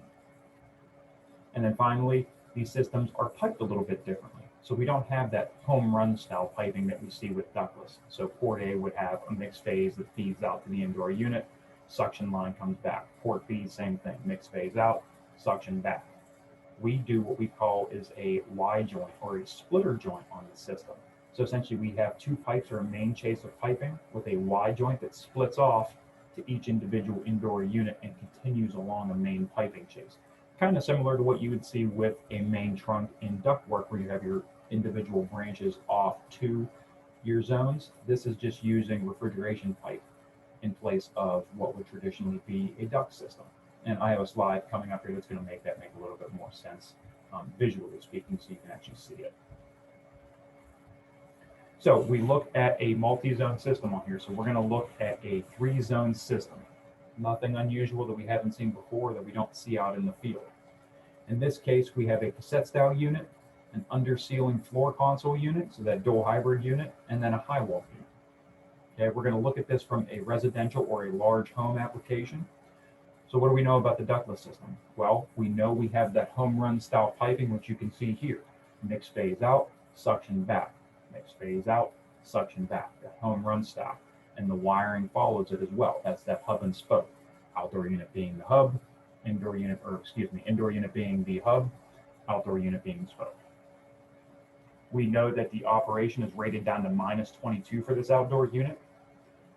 And then finally, these systems are piped a little bit differently. So we don't have that home run style piping that we see with ductless. So port A would have a mixed phase that feeds out to the indoor unit, suction line comes back. Port B, same thing, mixed phase out, suction back. We do what we call is a Y joint or a splitter joint on the system. So essentially we have two pipes or a main chase of piping with a Y joint that splits off to each individual indoor unit and continues along a main piping chase. Kind of similar to what you would see with a main trunk in ductwork where you have your individual branches off to your zones. This is just using refrigeration pipe in place of what would traditionally be a duct system. And I have a slide coming up here that's going to make that make a little bit more sense visually speaking, so you can actually see it. So we look at a multi-zone system on here. So we're going to look at a 3-zone system. Nothing unusual that we haven't seen before, that we don't see out in the field. In this case, we have a cassette style unit, an under ceiling floor console unit, so that dual hybrid unit, and then a high wall unit. Okay, we're going to look at this from a residential or a large home application. So what do we know about the ductless system? Well, we know we have that home run style piping, which you can see here. Mix phase out, suction back. Mix phase out, suction back. That home run style. And the wiring follows it as well. That's that hub and spoke. Outdoor unit being the hub, indoor unit being the hub, outdoor unit being the spoke. We know that the operation is rated down to -22 for this outdoor unit.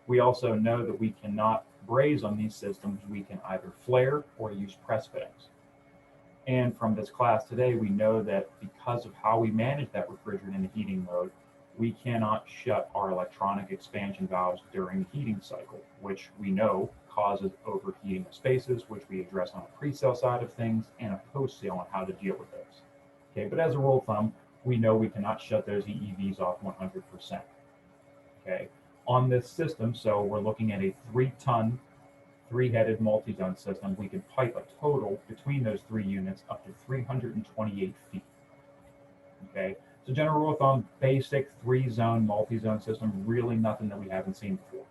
We also know that we cannot braze on these systems. We can either flare or use press fittings. And from this class today, we know that because of how we manage that refrigerant in the heating mode, we cannot shut our electronic expansion valves during the heating cycle, which we know causes overheating of spaces, which we address on a pre-sale side of things and a post-sale on how to deal with those. Okay, but as a rule of thumb, we know we cannot shut those EEVs off 100%. Okay, on this system, so we're looking at a 3-ton, 3-headed multi-zone system. We can pipe a total between those 3 units up to 328 feet. Okay, so general rule of thumb, basic 3-zone multi-zone system, really nothing that we haven't seen before.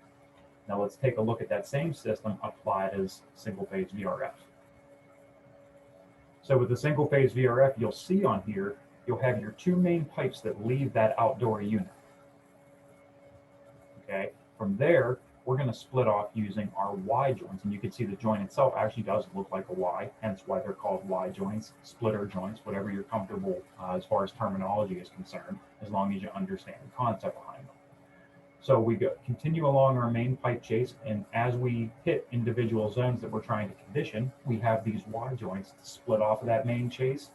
Now let's take a look at that same system applied as single-phase VRF. So with the single-phase VRF, you'll see on here, you'll have your 2 main pipes that leave that outdoor unit. Okay, from there, we're going to split off using our Y joints, and you can see the joint itself actually does look like a Y, hence why they're called Y joints, splitter joints, whatever you're comfortable as far as terminology is concerned, as long as you understand the concept behind them. So we continue along our main pipe chase, and as we hit individual zones that we're trying to condition, we have these Y joints to split off of that main chase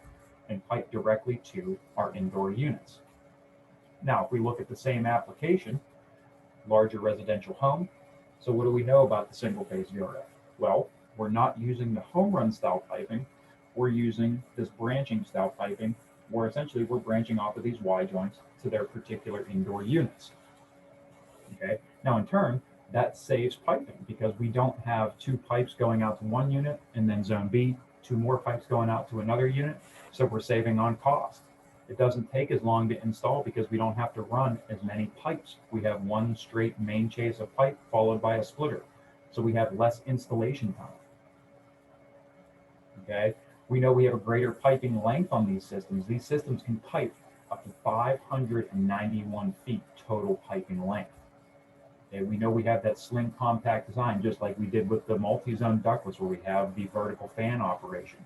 and pipe directly to our indoor units. Now, if we look at the same application, larger residential home. So what do we know about the single phase VRF? Well, we're not using the home run style piping. We're using this branching style piping, where essentially we're branching off of these Y joints to their particular indoor units. Okay, now in turn, that saves piping because we don't have 2 pipes going out to one unit and then zone B, 2 more pipes going out to another unit. So we're saving on cost. It doesn't take as long to install because we don't have to run as many pipes. We have 1 straight main chase of pipe followed by a splitter. So we have less installation time. Okay, we know we have a greater piping length on these systems. These systems can pipe up to 591 feet total piping length. Okay, we know we have that slim compact design, just like we did with the multi-zone ductless, where we have the vertical fan operation.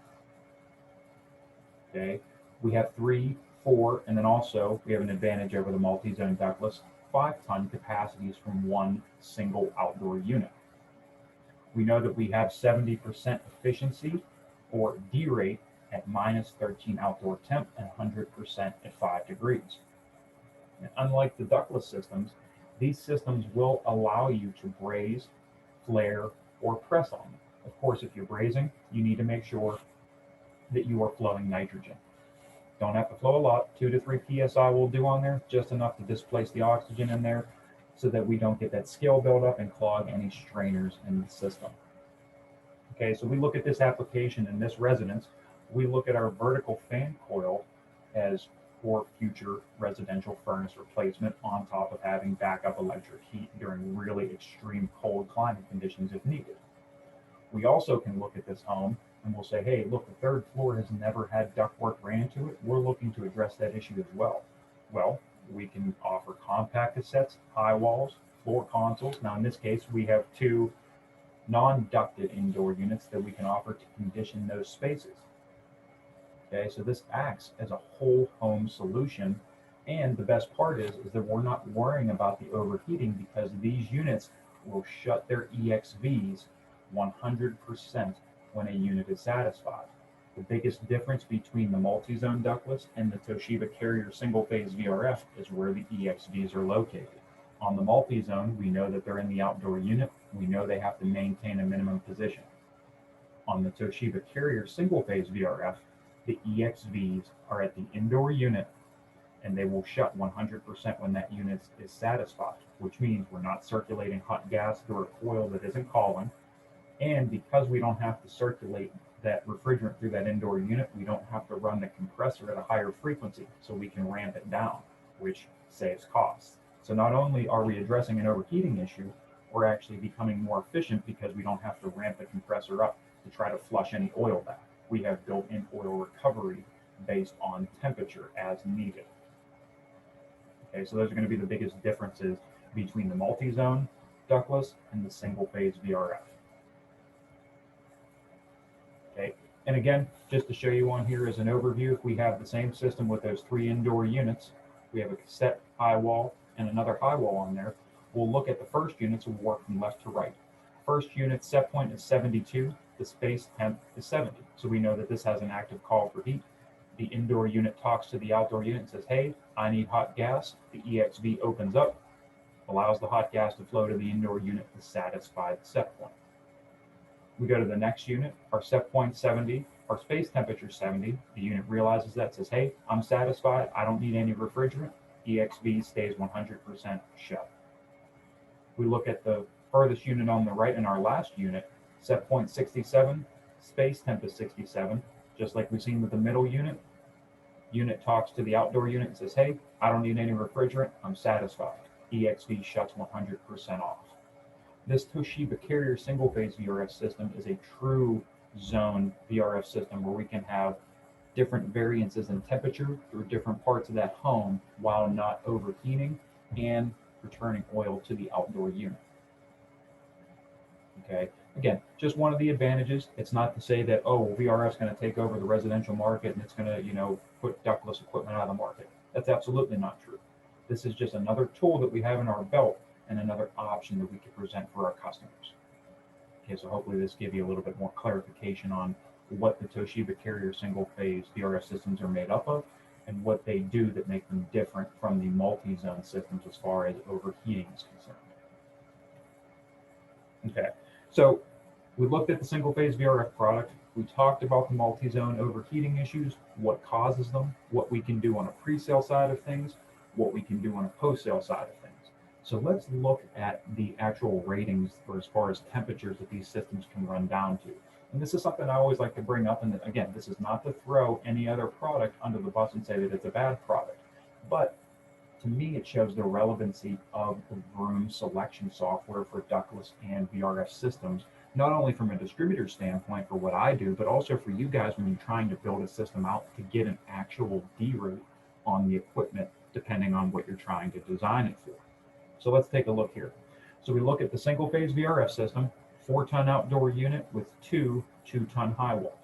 Okay, we have 3, 4, and then also we have an advantage over the multi-zone ductless, 5-ton capacities from 1 single outdoor unit. We know that we have 70% efficiency or D rate at -13 outdoor temp and 100% at 5 degrees. And unlike the ductless systems, these systems will allow you to braze, flare, or press on them. Of course, if you're brazing, you need to make sure that you are flowing nitrogen. Don't have to flow a lot. 2 to 3 psi will do on there, just enough to displace the oxygen in there so that we don't get that scale buildup and clog any strainers in the system. Okay, so we look at this application in this residence. We look at our vertical fan coil as for future residential furnace replacement, on top of having backup electric heat during really extreme cold climate conditions if needed. We also can look at this home and we'll say, hey, look, the 3rd floor has never had ductwork ran to it. We're looking to address that issue as well. Well, we can offer compact cassettes, high walls, floor consoles. Now, in this case, we have 2 non-ducted indoor units that we can offer to condition those spaces. Okay, so this acts as a whole home solution. And the best part is that we're not worrying about the overheating because these units will shut their EXVs 100% when a unit is satisfied. The biggest difference between the multi-zone ductless and the Toshiba Carrier single-phase VRF is where the EXVs are located. On the multi-zone, we know that they're in the outdoor unit. We know they have to maintain a minimum position. On the Toshiba Carrier single-phase VRF, the EXVs are at the indoor unit and they will shut 100% when that unit is satisfied, which means we're not circulating hot gas through a coil that isn't calling. And because we don't have to circulate that refrigerant through that indoor unit, we don't have to run the compressor at a higher frequency, so we can ramp it down, which saves costs. So not only are we addressing an overheating issue, we're actually becoming more efficient because we don't have to ramp the compressor up to try to flush any oil back. We have built-in oil recovery based on temperature as needed. Okay, so those are going to be the biggest differences between the multi-zone ductless and the single-phase VRF. Okay, and again, just to show you on here as an overview, if we have the same system with those 3 indoor units, we have a set high wall and another high wall on there. We'll look at the first units and work from left to right. First unit set point is 72, the space temp is 70. So we know that this has an active call for heat. The indoor unit talks to the outdoor unit and says, hey, I need hot gas. The EXV opens up, allows the hot gas to flow to the indoor unit to satisfy the set point. We go to the next unit, our set point 70, our space temperature 70. The unit realizes that, says, hey, I'm satisfied. I don't need any refrigerant. EXV stays 100% shut. We look at the furthest unit on the right in our last unit, set point 67, space temp is 67. Just like we've seen with the middle unit, unit talks to the outdoor unit and says, hey, I don't need any refrigerant. I'm satisfied. EXV shuts 100% off. This Toshiba Carrier single-phase VRF system is a true zone VRF system where we can have different variances in temperature through different parts of that home while not overheating and returning oil to the outdoor unit. Okay, again, just one of the advantages. It's not to say that, oh, VRF is going to take over the residential market and it's going to, put ductless equipment out of the market. That's absolutely not true. This is just another tool that we have in our belt and another option that we can present for our customers. Okay, so hopefully this gives you a little bit more clarification on what the Toshiba Carrier single-phase VRF systems are made up of and what they do that make them different from the multi-zone systems as far as overheating is concerned. Okay, so we looked at the single-phase VRF product. We talked about the multi-zone overheating issues, what causes them, what we can do on a pre-sale side of things, what we can do on a post-sale side of things. So let's look at the actual ratings for as far as temperatures that these systems can run down to. And this is something I always like to bring up. And again, this is not to throw any other product under the bus and say that it's a bad product. But to me, it shows the relevancy of the Vroom selection software for ductless and VRF systems, not only from a distributor standpoint for what I do, but also for you guys when you're trying to build a system out to get an actual D rate on the equipment, depending on what you're trying to design it for. So let's take a look here. So we look at the single phase VRF system, 4-ton outdoor unit with 2 2-ton high walls.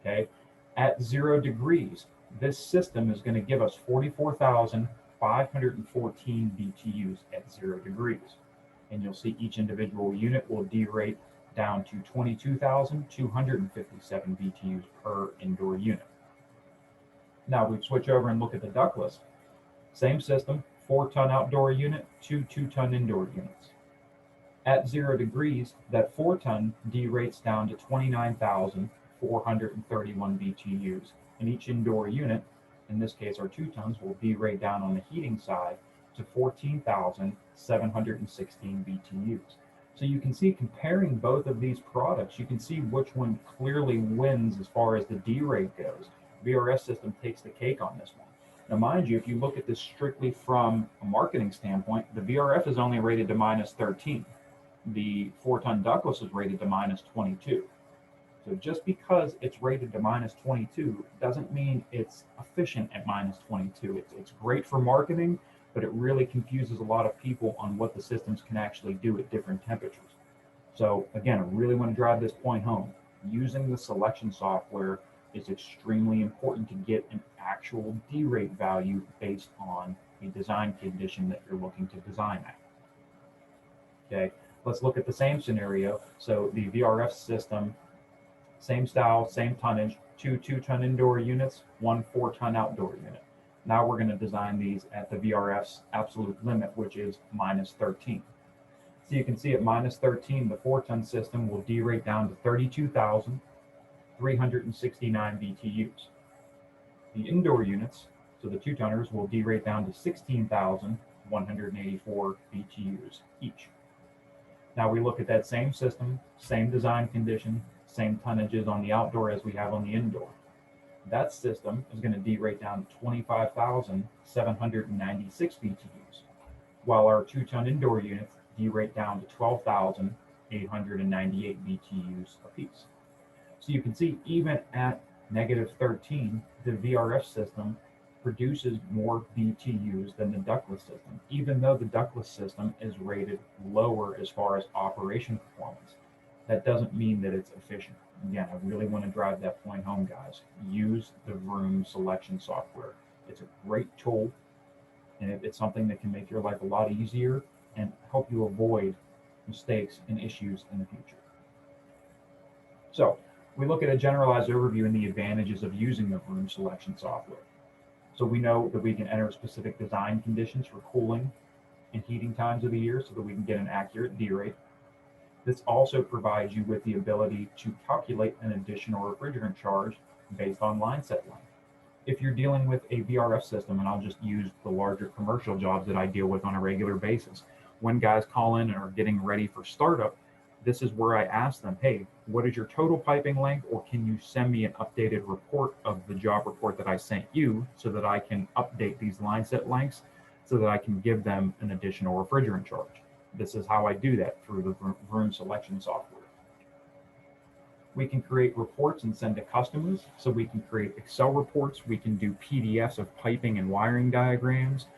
Okay, at 0 degrees, this system is going to give us 44,514 BTUs at 0 degrees. And you'll see each individual unit will derate down to 22,257 BTUs per indoor unit. Now we switch over and look at the duct list. Same system, 4-ton outdoor unit, 2 2-ton indoor units. At 0 degrees, that 4-ton derates down to 29,431 BTUs. And each indoor unit, in this case our 2 tons, will derate down on the heating side to 14,716 BTUs. So you can see, comparing both of these products, you can see which one clearly wins as far as the derate goes. VRF system takes the cake on this one. Now, mind you, if you look at this strictly from a marketing standpoint, the VRF is only rated to -13. The 4-ton ductless is rated to -22. So just because it's rated to -22 doesn't mean it's efficient at -22. It's great for marketing, but it really confuses a lot of people on what the systems can actually do at different temperatures. So again, I really want to drive this point home. Using the selection software is extremely important to get an actual derate value based on a design condition that you're looking to design at. Okay, let's look at the same scenario. So the VRF system, same style, same tonnage, 2 2-ton indoor units, 1 4-ton outdoor unit. Now we're going to design these at the VRF's absolute limit, which is -13. So you can see at -13, the 4-ton system will derate down to 32,369 BTUs. The indoor units So the two-tonners will derate down to 16,184 BTUs each. Now we look at that same system, same design condition, same tonnages on the outdoor as we have on the indoor. That system is going to derate down to 25,796 BTUs, while our 2-ton indoor units derate down to 12,898 BTUs apiece. So you can see even at -13, the VRF system produces more BTUs than the ductless system, even though the ductless system is rated lower as far as operation performance. That doesn't mean that it's efficient. Again, I really want to drive that point home, guys. Use the room selection software. It's a great tool, and it's something that can make your life a lot easier and help you avoid mistakes and issues in the future. So we look at a generalized overview and the advantages of using the room selection software. So we know that we can enter specific design conditions for cooling and heating times of the year so that we can get an accurate derate. This also provides you with the ability to calculate an additional refrigerant charge based on line set length. If you're dealing with a VRF system, and I'll just use the larger commercial jobs that I deal with on a regular basis, when guys call in and are getting ready for startup, this is where I ask them, hey, what is your total piping length, or can you send me an updated report of the job report that I sent you so that I can update these line set lengths so that I can give them an additional refrigerant charge. This is how I do that, through the room selection software. We can create reports and send to customers. So we can create Excel reports. We can do PDFs of piping and wiring diagrams.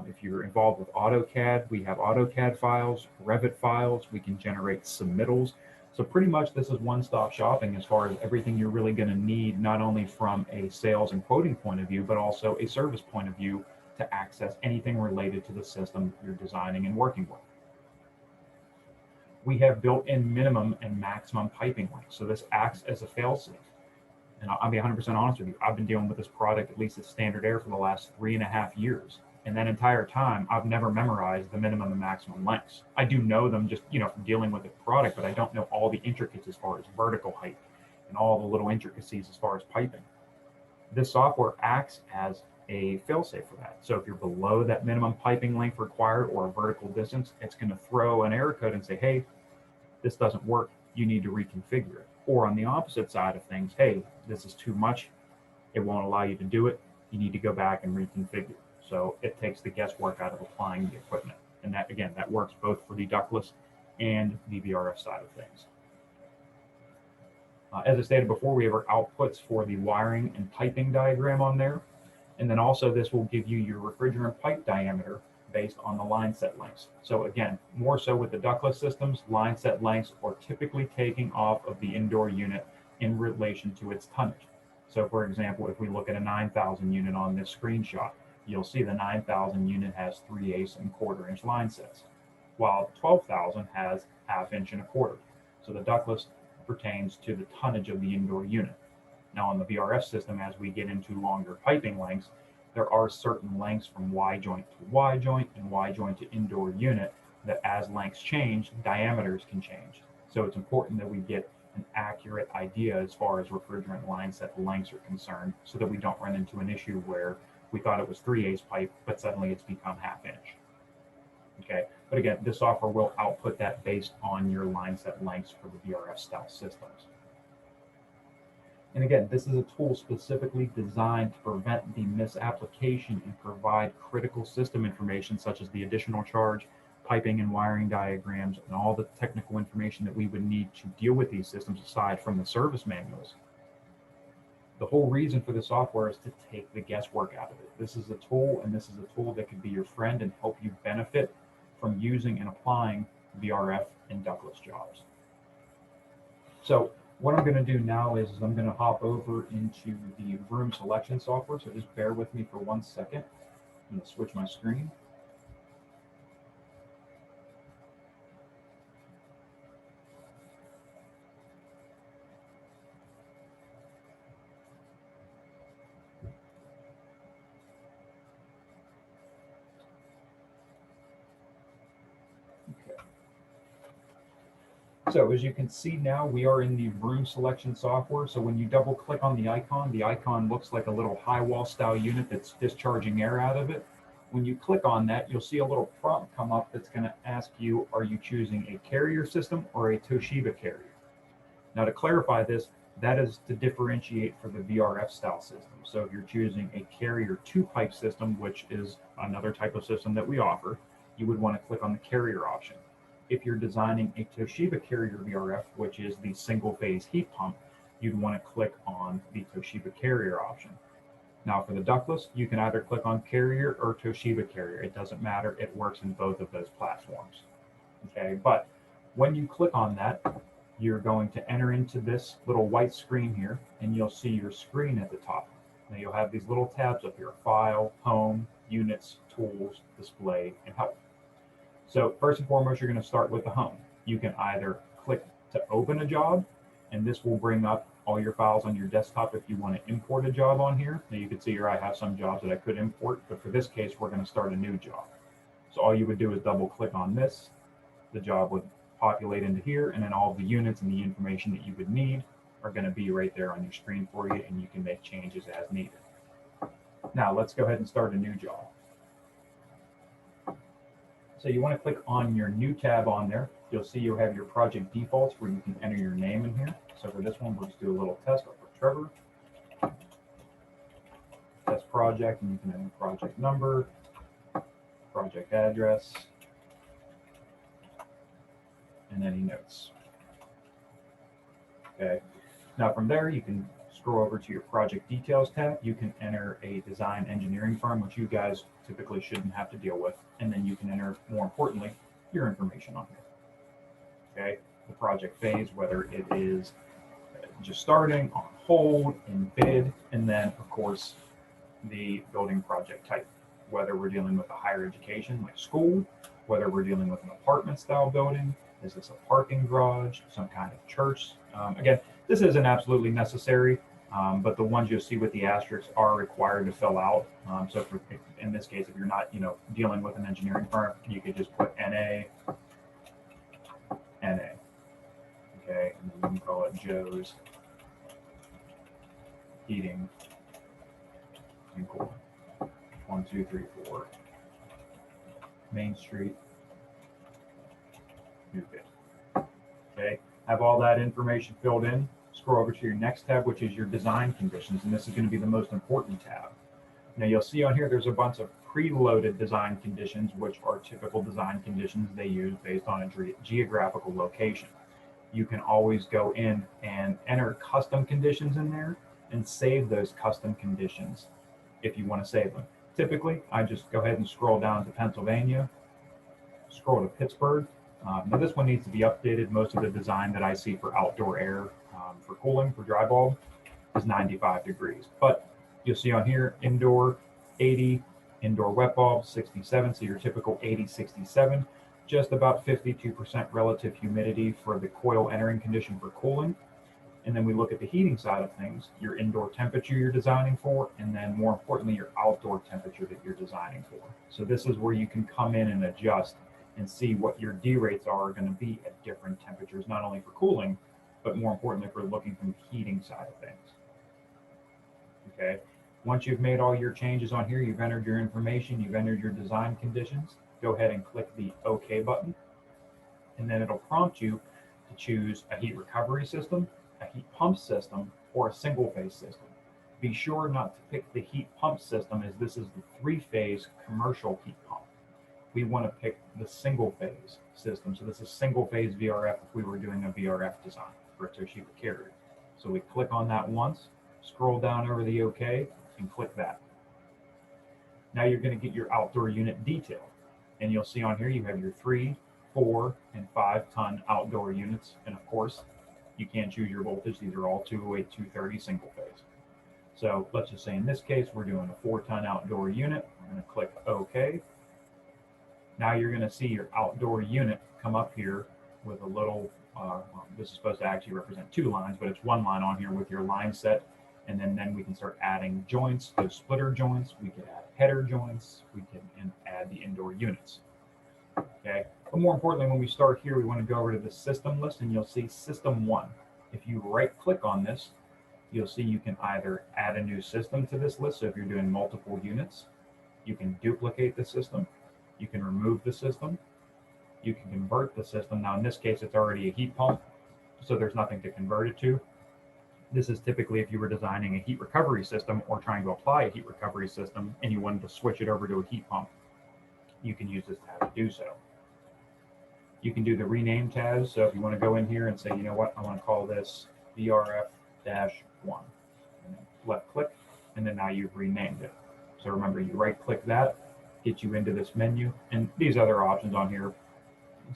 If you're involved with AutoCAD, we have AutoCAD files, Revit files. We can generate submittals. So pretty much this is one-stop shopping as far as everything you're really going to need, not only from a sales and quoting point of view, but also a service point of view to access anything related to the system you're designing and working with. We have built-in minimum and maximum piping lengths. So this acts as a fail-safe. And I'll be 100% honest with you. I've been dealing with this product, at least at Standard Air, for the last 3.5 years. And that entire time, I've never memorized the minimum and maximum lengths. I do know them just, from dealing with the product, but I don't know all the intricacies as far as vertical height and all the little intricacies as far as piping. This software acts as a fail-safe for that. So if you're below that minimum piping length required or a vertical distance, it's going to throw an error code and say, hey, this doesn't work, you need to reconfigure it. Or on the opposite side of things, hey, this is too much, it won't allow you to do it, you need to go back and reconfigure. So it takes the guesswork out of applying the equipment. And that, again, that works both for the ductless and the VRF side of things. As I stated before, we have our outputs for the wiring and piping diagram on there. And then also this will give you your refrigerant pipe diameter based on the line set lengths. So again, more so with the ductless systems, line set lengths are typically taking off of the indoor unit in relation to its tonnage. So for example, if we look at a 9,000 unit on this screenshot, you'll see the 9,000 unit has 3/8 and 1/4 inch line sets, while 12,000 has 1/2 inch and 1/4. So the ductless pertains to the tonnage of the indoor unit. Now on the VRF system, as we get into longer piping lengths, there are certain lengths from Y joint to Y joint and Y joint to indoor unit that as lengths change, diameters can change. So it's important that we get an accurate idea as far as refrigerant line set lengths are concerned, so that we don't run into an issue where we thought it was 3/8 pipe, but suddenly it's become 1/2 inch. Okay, but again, this software will output that based on your line set lengths for the VRF style systems. And again, this is a tool specifically designed to prevent the misapplication and provide critical system information such as the additional charge, piping and wiring diagrams, and all the technical information that we would need to deal with these systems aside from the service manuals. The whole reason for the software is to take the guesswork out of it. This is a tool, and this is a tool that can be your friend and help you benefit from using and applying VRF and ductless jobs. So what I'm going to do now is I'm going to hop over into the room selection software. So just bear with me for 1 second. I'm going to switch my screen. So as you can see now, we are in the room selection software. So when you double click on the icon looks like a little high wall style unit that's discharging air out of it. When you click on that, you'll see a little prompt come up that's going to ask you, are you choosing a Carrier system or a Toshiba Carrier? Now to clarify this, that is to differentiate for the VRF style system. So if you're choosing a Carrier 2-pipe system, which is another type of system that we offer, you would want to click on the Carrier option. If you're designing a Toshiba Carrier VRF, which is the single phase heat pump, you'd want to click on the Toshiba Carrier option. Now for the ductless, you can either click on Carrier or Toshiba Carrier. It doesn't matter, it works in both of those platforms. Okay, but when you click on that, you're going to enter into this little white screen here, and you'll see your screen at the top. Now you'll have these little tabs up here: File, Home, Units, Tools, Display, and Help. So first and foremost, you're going to start with the home. You can either click to open a job, and this will bring up all your files on your desktop if you want to import a job on here. Now you can see here I have some jobs that I could import, but for this case, we're going to start a new job. So all you would do is double click on this. The job would populate into here, and then all the units and the information that you would need are going to be right there on your screen for you, and you can make changes as needed. Now let's go ahead and start a new job. So you want to click on your new tab on there. You'll see you have your project defaults where you can enter your name in here. So for this one, we'll just do a little test. I'll put Trevor, test project, and you can enter project number, project address, and any notes. Okay. Now from there, you can scroll over to your project details tab. You can enter a design engineering firm, which you guys typically shouldn't have to deal with. And then you can enter, more importantly, your information on here. Okay. The project phase, whether it is just starting, on hold, in bid, and then of course, the building project type, whether we're dealing with a higher education like school, whether we're dealing with an apartment style building, is this a parking garage, some kind of church? Again, this isn't absolutely necessary, but the ones you'll see with the asterisks are required to fill out. So for, in this case, if you're not, dealing with an engineering firm, you could just put NA, NA. Okay, and then you can call it Joe's Heating and Cooling. 1, 2, 3, 4. Main Street. New bid. Okay, have all that information filled in. Scroll over to your next tab, which is your design conditions, and this is going to be the most important tab. Now you'll see on here there's a bunch of preloaded design conditions, which are typical design conditions they use based on a geographical location. You can always go in and enter custom conditions in there and save those custom conditions if you want to save them. Typically, I just go ahead and scroll down to Pennsylvania, scroll to Pittsburgh. Now this one needs to be updated. Most of the design that I see for outdoor air, for cooling, for dry bulb, is 95 degrees. But you'll see on here, indoor 80, indoor wet bulb 67, so your typical 80-67, just about 52% relative humidity for the coil entering condition for cooling. And then we look at the heating side of things, your indoor temperature you're designing for, and then more importantly, your outdoor temperature that you're designing for. So this is where you can come in and adjust and see what your D rates are going to be at different temperatures, not only for cooling, but more importantly, for looking from the heating side of things. Okay. Once you've made all your changes on here, you've entered your information, you've entered your design conditions, go ahead and click the OK button. And then it'll prompt you to choose a heat recovery system, a heat pump system, or a single phase system. Be sure not to pick the heat pump system, as this is the 3-phase commercial heat pump. We want to pick the single phase system. So this is single phase VRF if we were doing a VRF design for a Toshiba Carrier. So we click on that once, scroll down over the OK, and click that. Now you're going to get your outdoor unit detail. And you'll see on here you have your 3, 4, and 5-ton outdoor units. And of course, you can't choose your voltage. These are all 208, 230 single phase. So let's just say in this case, we're doing a 4-ton outdoor unit. I'm going to click OK. Now you're going to see your outdoor unit come up here with a little, this is supposed to actually represent 2 lines, but it's 1 line on here with your line set. And then we can start adding joints, those splitter joints. We can add header joints. We can add the indoor units. Okay. But more importantly, when we start here, we want to go over to the system list, and you'll see System 1. If you right-click on this, you'll see you can either add a new system to this list. So if you're doing multiple units, you can duplicate the system, you can remove the system, you can convert the system. Now in this case, it's already a heat pump, so there's nothing to convert it to. This is typically if you were designing a heat recovery system or trying to apply a heat recovery system and you wanted to switch it over to a heat pump, you can use this tab to do so. You can do the rename tabs. So if you want to go in here and say, you know what, I want to call this VRF-1, left click, and then now you've renamed it. So remember, you right click that, get you into this menu, and these other options on here,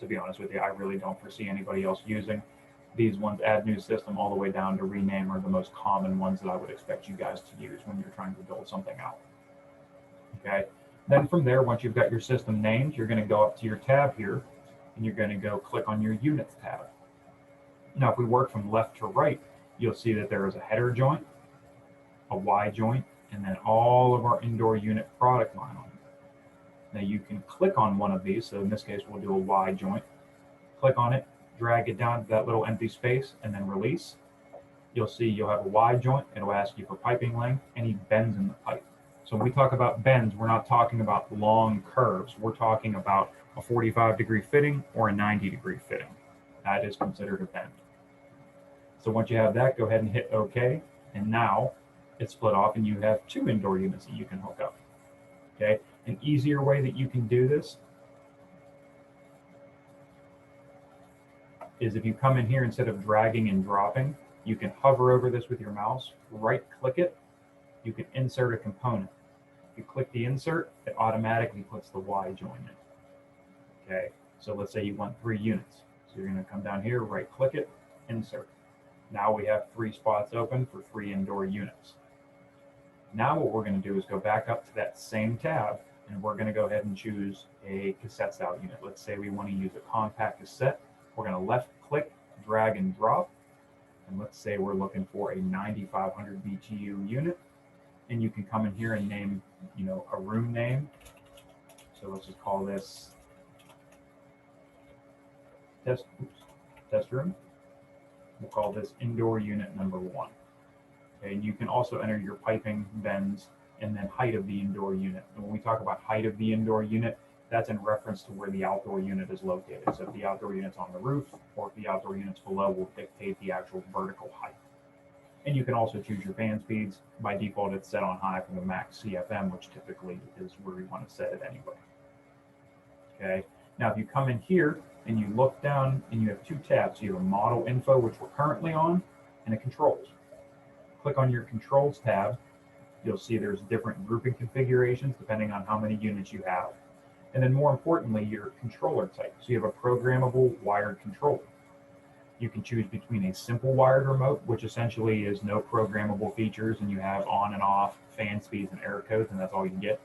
to be honest with you, I really don't foresee anybody else using. These ones, add new system all the way down to rename, are the most common ones that I would expect you guys to use when you're trying to build something out. Okay, then from there, once you've got your system named, you're going to go up to your tab here, and you're going to go click on your units tab. Now, if we work from left to right, you'll see that there is a header joint, a Y joint, and then all of our indoor unit product line on here. Now you can click on one of these. So in this case, we'll do a Y joint. Click on it, drag it down to that little empty space, and then release. You'll see you'll have a Y joint. It'll ask you for piping length, any bends in the pipe. So when we talk about bends, we're not talking about long curves. We're talking about a 45-degree fitting or a 90-degree fitting. That is considered a bend. So once you have that, go ahead and hit OK. And now it's split off and you have 2 indoor units that you can hook up. Okay, an easier way that you can do this is if you come in here, instead of dragging and dropping, you can hover over this with your mouse, right click it, you can insert a component. If you click the insert, it automatically puts the Y joint in. Okay, so let's say you want 3 units. So you're going to come down here, right click it, insert. Now we have 3 spots open for 3 indoor units. Now what we're going to do is go back up to that same tab, and we're going to go ahead and choose a cassette style unit. Let's say we want to use a compact cassette. We're going to left click, drag and drop. And let's say we're looking for a 9500 BTU unit. And you can come in here and name, you know, a room name. So let's just call this test room. We'll call this indoor unit number 1. Okay, and you can also enter your piping, bends, and then height of the indoor unit. And when we talk about height of the indoor unit, that's in reference to where the outdoor unit is located. So if the outdoor unit's on the roof or if the outdoor unit's below, will dictate the actual vertical height. And you can also choose your fan speeds. By default, it's set on high for the max CFM, which typically is where we want to set it anyway. Okay, now if you come in here and you look down and you have 2 tabs, you have a model info, which we're currently on, and a controls. Click on your controls tab. You'll see there's different grouping configurations depending on how many units you have. And then more importantly, your controller type. So you have a programmable wired controller. You can choose between a simple wired remote, which essentially is no programmable features, and you have on and off fan speeds and error codes, and that's all you can get.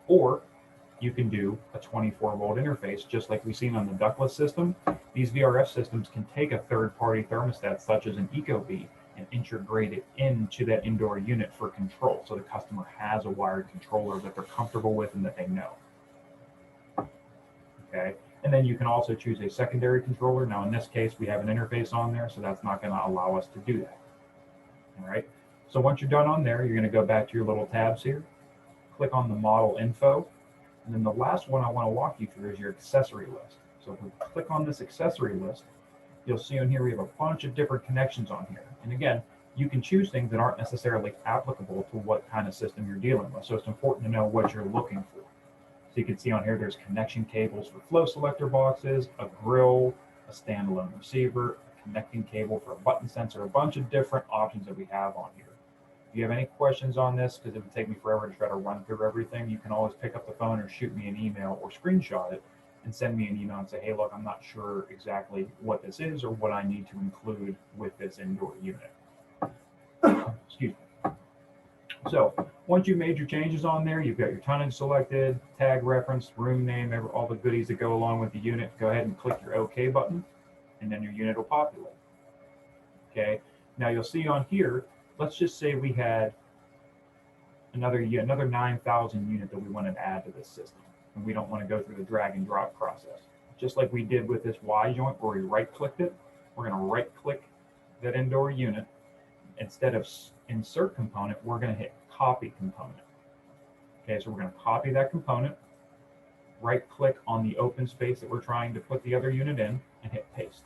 Or you can do a 24-volt interface, just like we've seen on the ductless system. These VRF systems can take a third-party thermostat, such as an Ecobee, and integrate it into that indoor unit for control. So the customer has a wired controller that they're comfortable with and that they know. Okay, and then you can also choose a secondary controller. Now in this case, we have an interface on there, so that's not going to allow us to do that. All right, so once you're done on there, you're going to go back to your little tabs here, click on the model info, and then the last one I want to walk you through is your accessory list. So if we click on this accessory list, you'll see on here we have a bunch of different connections on here. And again, you can choose things that aren't necessarily applicable to what kind of system you're dealing with. So it's important to know what you're looking for. So you can see on here, there's connection cables for flow selector boxes, a grill, a standalone receiver, a connecting cable for a button sensor, a bunch of different options that we have on here. If you have any questions on this, because it would take me forever to try to run through everything, you can always pick up the phone or shoot me an email or screenshot it and send me an email and say, hey, look, I'm not sure exactly what this is or what I need to include with this indoor unit. Excuse me. So once you've made your changes on there, you've got your tonnage selected, tag reference, room name, all the goodies that go along with the unit, go ahead and click your OK button, and then your unit will populate. Okay, now you'll see on here, let's just say we had another 9,000 unit that we wanted to add to this system, and we don't want to go through the drag and drop process. just like we did with this Y joint where we right-clicked it, we're going to right-click that indoor unit. Instead of insert component, we're going to hit copy component. Okay, so we're going to copy that component, right-click on the open space that we're trying to put the other unit in, and hit paste.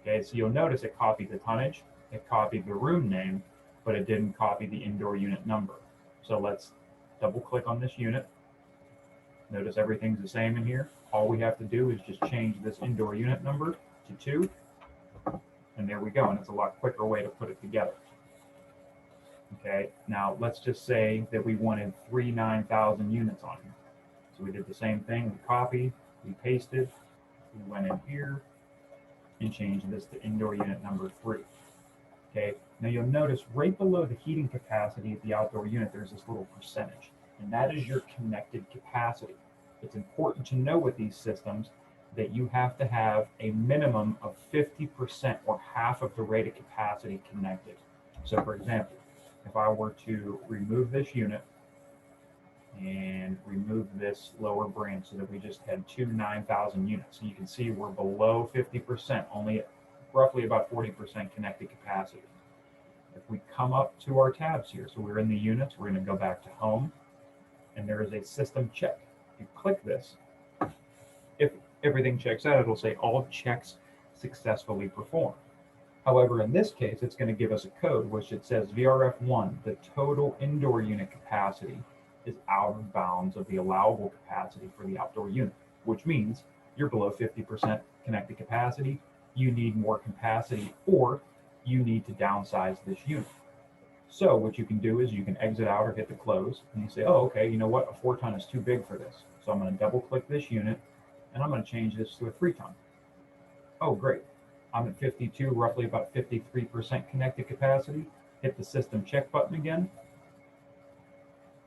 Okay, so you'll notice it copied the tonnage, it copied the room name, but it didn't copy the indoor unit number. So let's double-click on this unit. Notice everything's the same in here. All we have to do is just change this indoor unit number to 2, and there we go, and it's a lot quicker way to put it together. Okay, now let's just say that we wanted 3 9,000 units on here. So we did the same thing, we copied, we pasted, we went in here and changed this to indoor unit number 3. Okay, now you'll notice right below the heating capacity of the outdoor unit, there's this little percentage, and that is your connected capacity. It's important to know with these systems that you have to have a minimum of 50% or half of the rated capacity connected. So for example, if I were to remove this unit and remove this lower branch so that we just had 2 9,000 units, so you can see we're below 50%, only roughly about 40% connected capacity. If we come up to our tabs here, so we're in the units, we're going to go back to home, and there is a system check. If you click this, if everything checks out, it'll say all checks successfully performed. However, in this case, it's going to give us a code which it says VRF1, the total indoor unit capacity is out of bounds of the allowable capacity for the outdoor unit, which means you're below 50% connected capacity, you need more capacity, or you need to downsize this unit. So what you can do is you can exit out or hit the close, and you say, oh, okay, you know what, a 4-ton is too big for this. So I'm going to double click this unit, and I'm going to change this to a 3-ton. Oh, great. I'm at 52, roughly about 53% connected capacity. Hit the system check button again.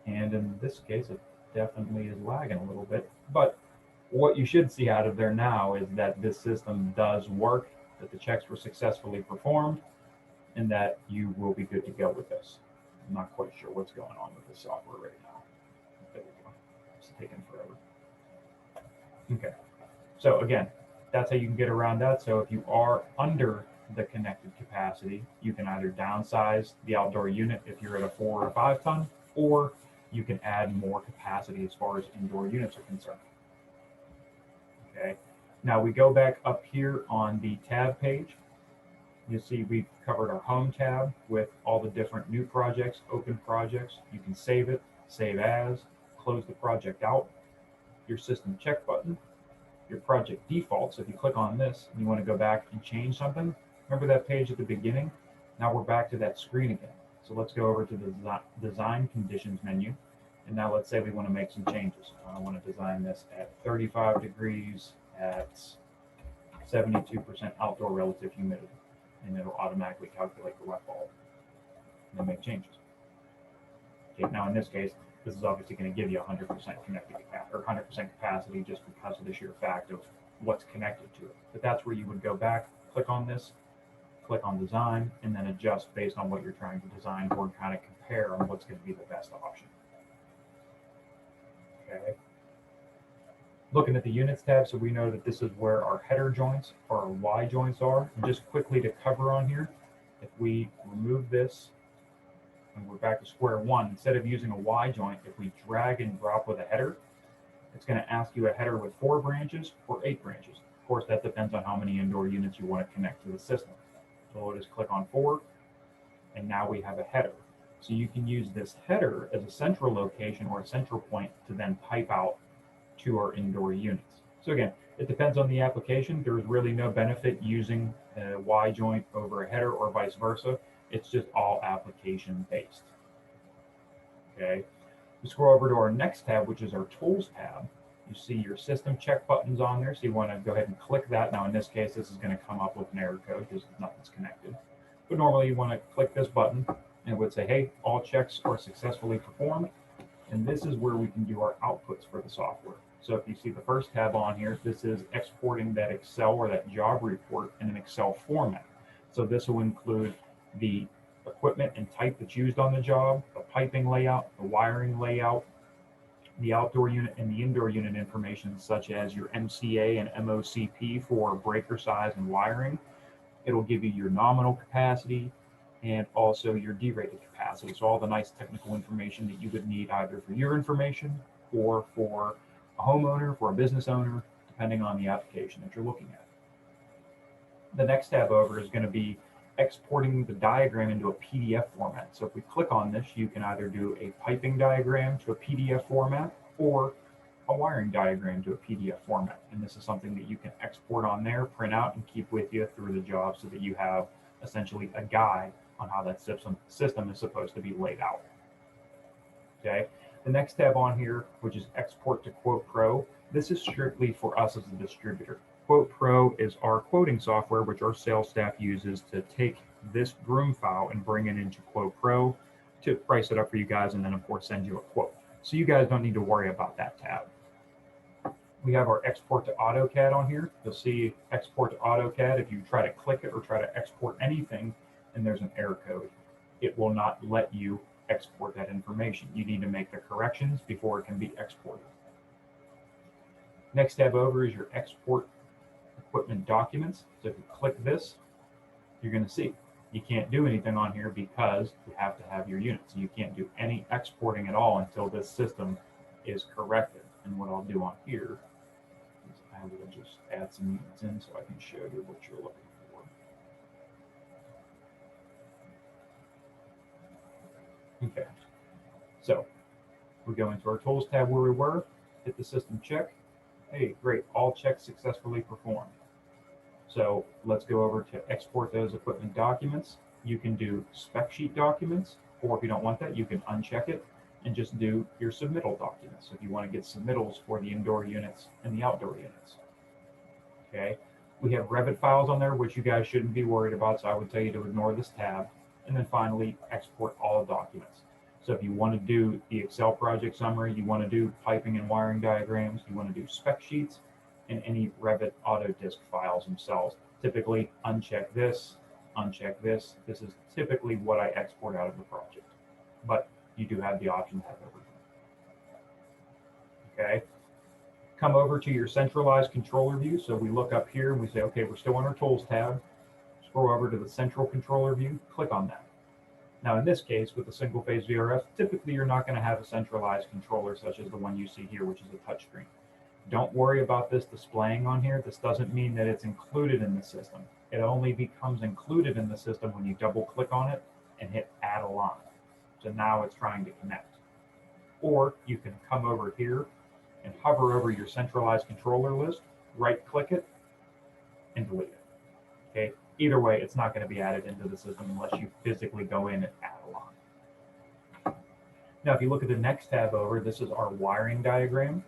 And in this case, it definitely is lagging a little bit. But what you should see out of there now is that this system does work, that the checks were successfully performed, and that you will be good to go with this. I'm not quite sure what's going on with this software right now. There we go. It's taking forever. Okay. So again, that's how you can get around that. So if you are under the connected capacity, you can either downsize the outdoor unit if you're at a 4 or 5 ton, or you can add more capacity as far as indoor units are concerned. Okay. Now we go back up here on the tab page. You see we've covered our home tab with all the different new projects, open projects. You can save it, save as, close the project out, your system check button, your project default. So if you click on this and you want to go back and change something, remember that page at the beginning? Now we're back to that screen again. So let's go over to the design conditions menu. And now let's say we want to make some changes. I want to design this at 35 degrees at 72% outdoor relative humidity. And it'll automatically calculate the wet bulb and then make changes. Okay, now in this case, this is obviously going to give you 100% connected capacity, or 100% capacity, just because of the sheer fact of what's connected to it. But that's where you would go back, click on this, click on design, and then adjust based on what you're trying to design, or kind of compare on what's going to be the best option. Okay. Looking at the units tab, so we know that this is where our header joints or our Y joints are. And just quickly to cover on here, if we remove this and we're back to square one, instead of using a Y joint, if we drag and drop with a header, it's going to ask you a header with 4 branches or 8 branches. Of course, that depends on how many indoor units you want to connect to the system. So we'll just click on 4, and now we have a header. So you can use this header as a central location or a central point to then pipe out to our indoor units. So again, it depends on the application. There's really no benefit using a Y joint over a header or vice versa. It's just all application based. Okay. We scroll over to our next tab, which is our tools tab. You see your system check buttons on there. So you want to go ahead and click that. Now in this case, this is going to come up with an error code because nothing's connected. But normally you want to click this button and it would say, hey, all checks are successfully performed. And this is where we can do our outputs for the software. So if you see the first tab on here, this is exporting that Excel or that job report in an Excel format. So this will include the equipment and type that's used on the job, the piping layout, the wiring layout, the outdoor unit and the indoor unit information, such as your MCA and MOCP for breaker size and wiring. It'll give you your nominal capacity and also your derated capacity. So all the nice technical information that you would need either for your information or for a homeowner, for a business owner, depending on the application that you're looking at. The next tab over is going to be exporting the diagram into a PDF format. So if we click on this, you can either do a piping diagram to a PDF format or a wiring diagram to a PDF format. And this is something that you can export on there, print out, and keep with you through the job so that you have essentially a guide on how that system is supposed to be laid out. Okay. The next tab on here, which is Export to Quote Pro, this is strictly for us as a distributor. Quote Pro is our quoting software, which our sales staff uses to take this broom file and bring it into Quote Pro to price it up for you guys, and then of course send you a quote. So you guys don't need to worry about that tab. We have our Export to AutoCAD on here. You'll see Export to AutoCAD. If you try to click it or try to export anything and there's an error code, it will not let you export that information. You need to make the corrections before it can be exported. Next tab over is your Export Equipment Documents. So if you click this, you're going to see you can't do anything on here because you have to have your unit. So you can't do any exporting at all until this system is corrected. And what I'll do on here is I will just add some units in so I can show you what you're looking for. Okay, so we go into our Tools tab where we were, hit the System check. Hey, great, all checks successfully performed. So let's go over to export those equipment documents. You can do spec sheet documents, or if you don't want that, you can uncheck it and just do your submittal documents. So if you want to get submittals for the indoor units and the outdoor units. Okay, we have Revit files on there, which you guys shouldn't be worried about, so I would tell you to ignore this tab. And then finally, export all documents. So if you want to do the Excel project summary, you want to do piping and wiring diagrams, you want to do spec sheets, and any Revit Autodisk files themselves, typically uncheck this, uncheck this. This is typically what I export out of the project, but you do have the option to have everything. Okay, come over to your centralized controller view. So we look up here and we say, okay, we're still on our Tools tab. Scroll over to the central controller view, click on that. Now in this case, with the single phase VRF, typically you're not going to have a centralized controller such as the one you see here, which is a touchscreen. Don't worry about this displaying on here. This doesn't mean that it's included in the system. It only becomes included in the system when you double click on it and hit add a line. So now it's trying to connect. Or you can come over here and hover over your centralized controller list, right click it, and delete it. Okay. Either way, it's not going to be added into the system unless you physically go in and add a line. Now, if you look at the next tab over, this is our wiring diagram.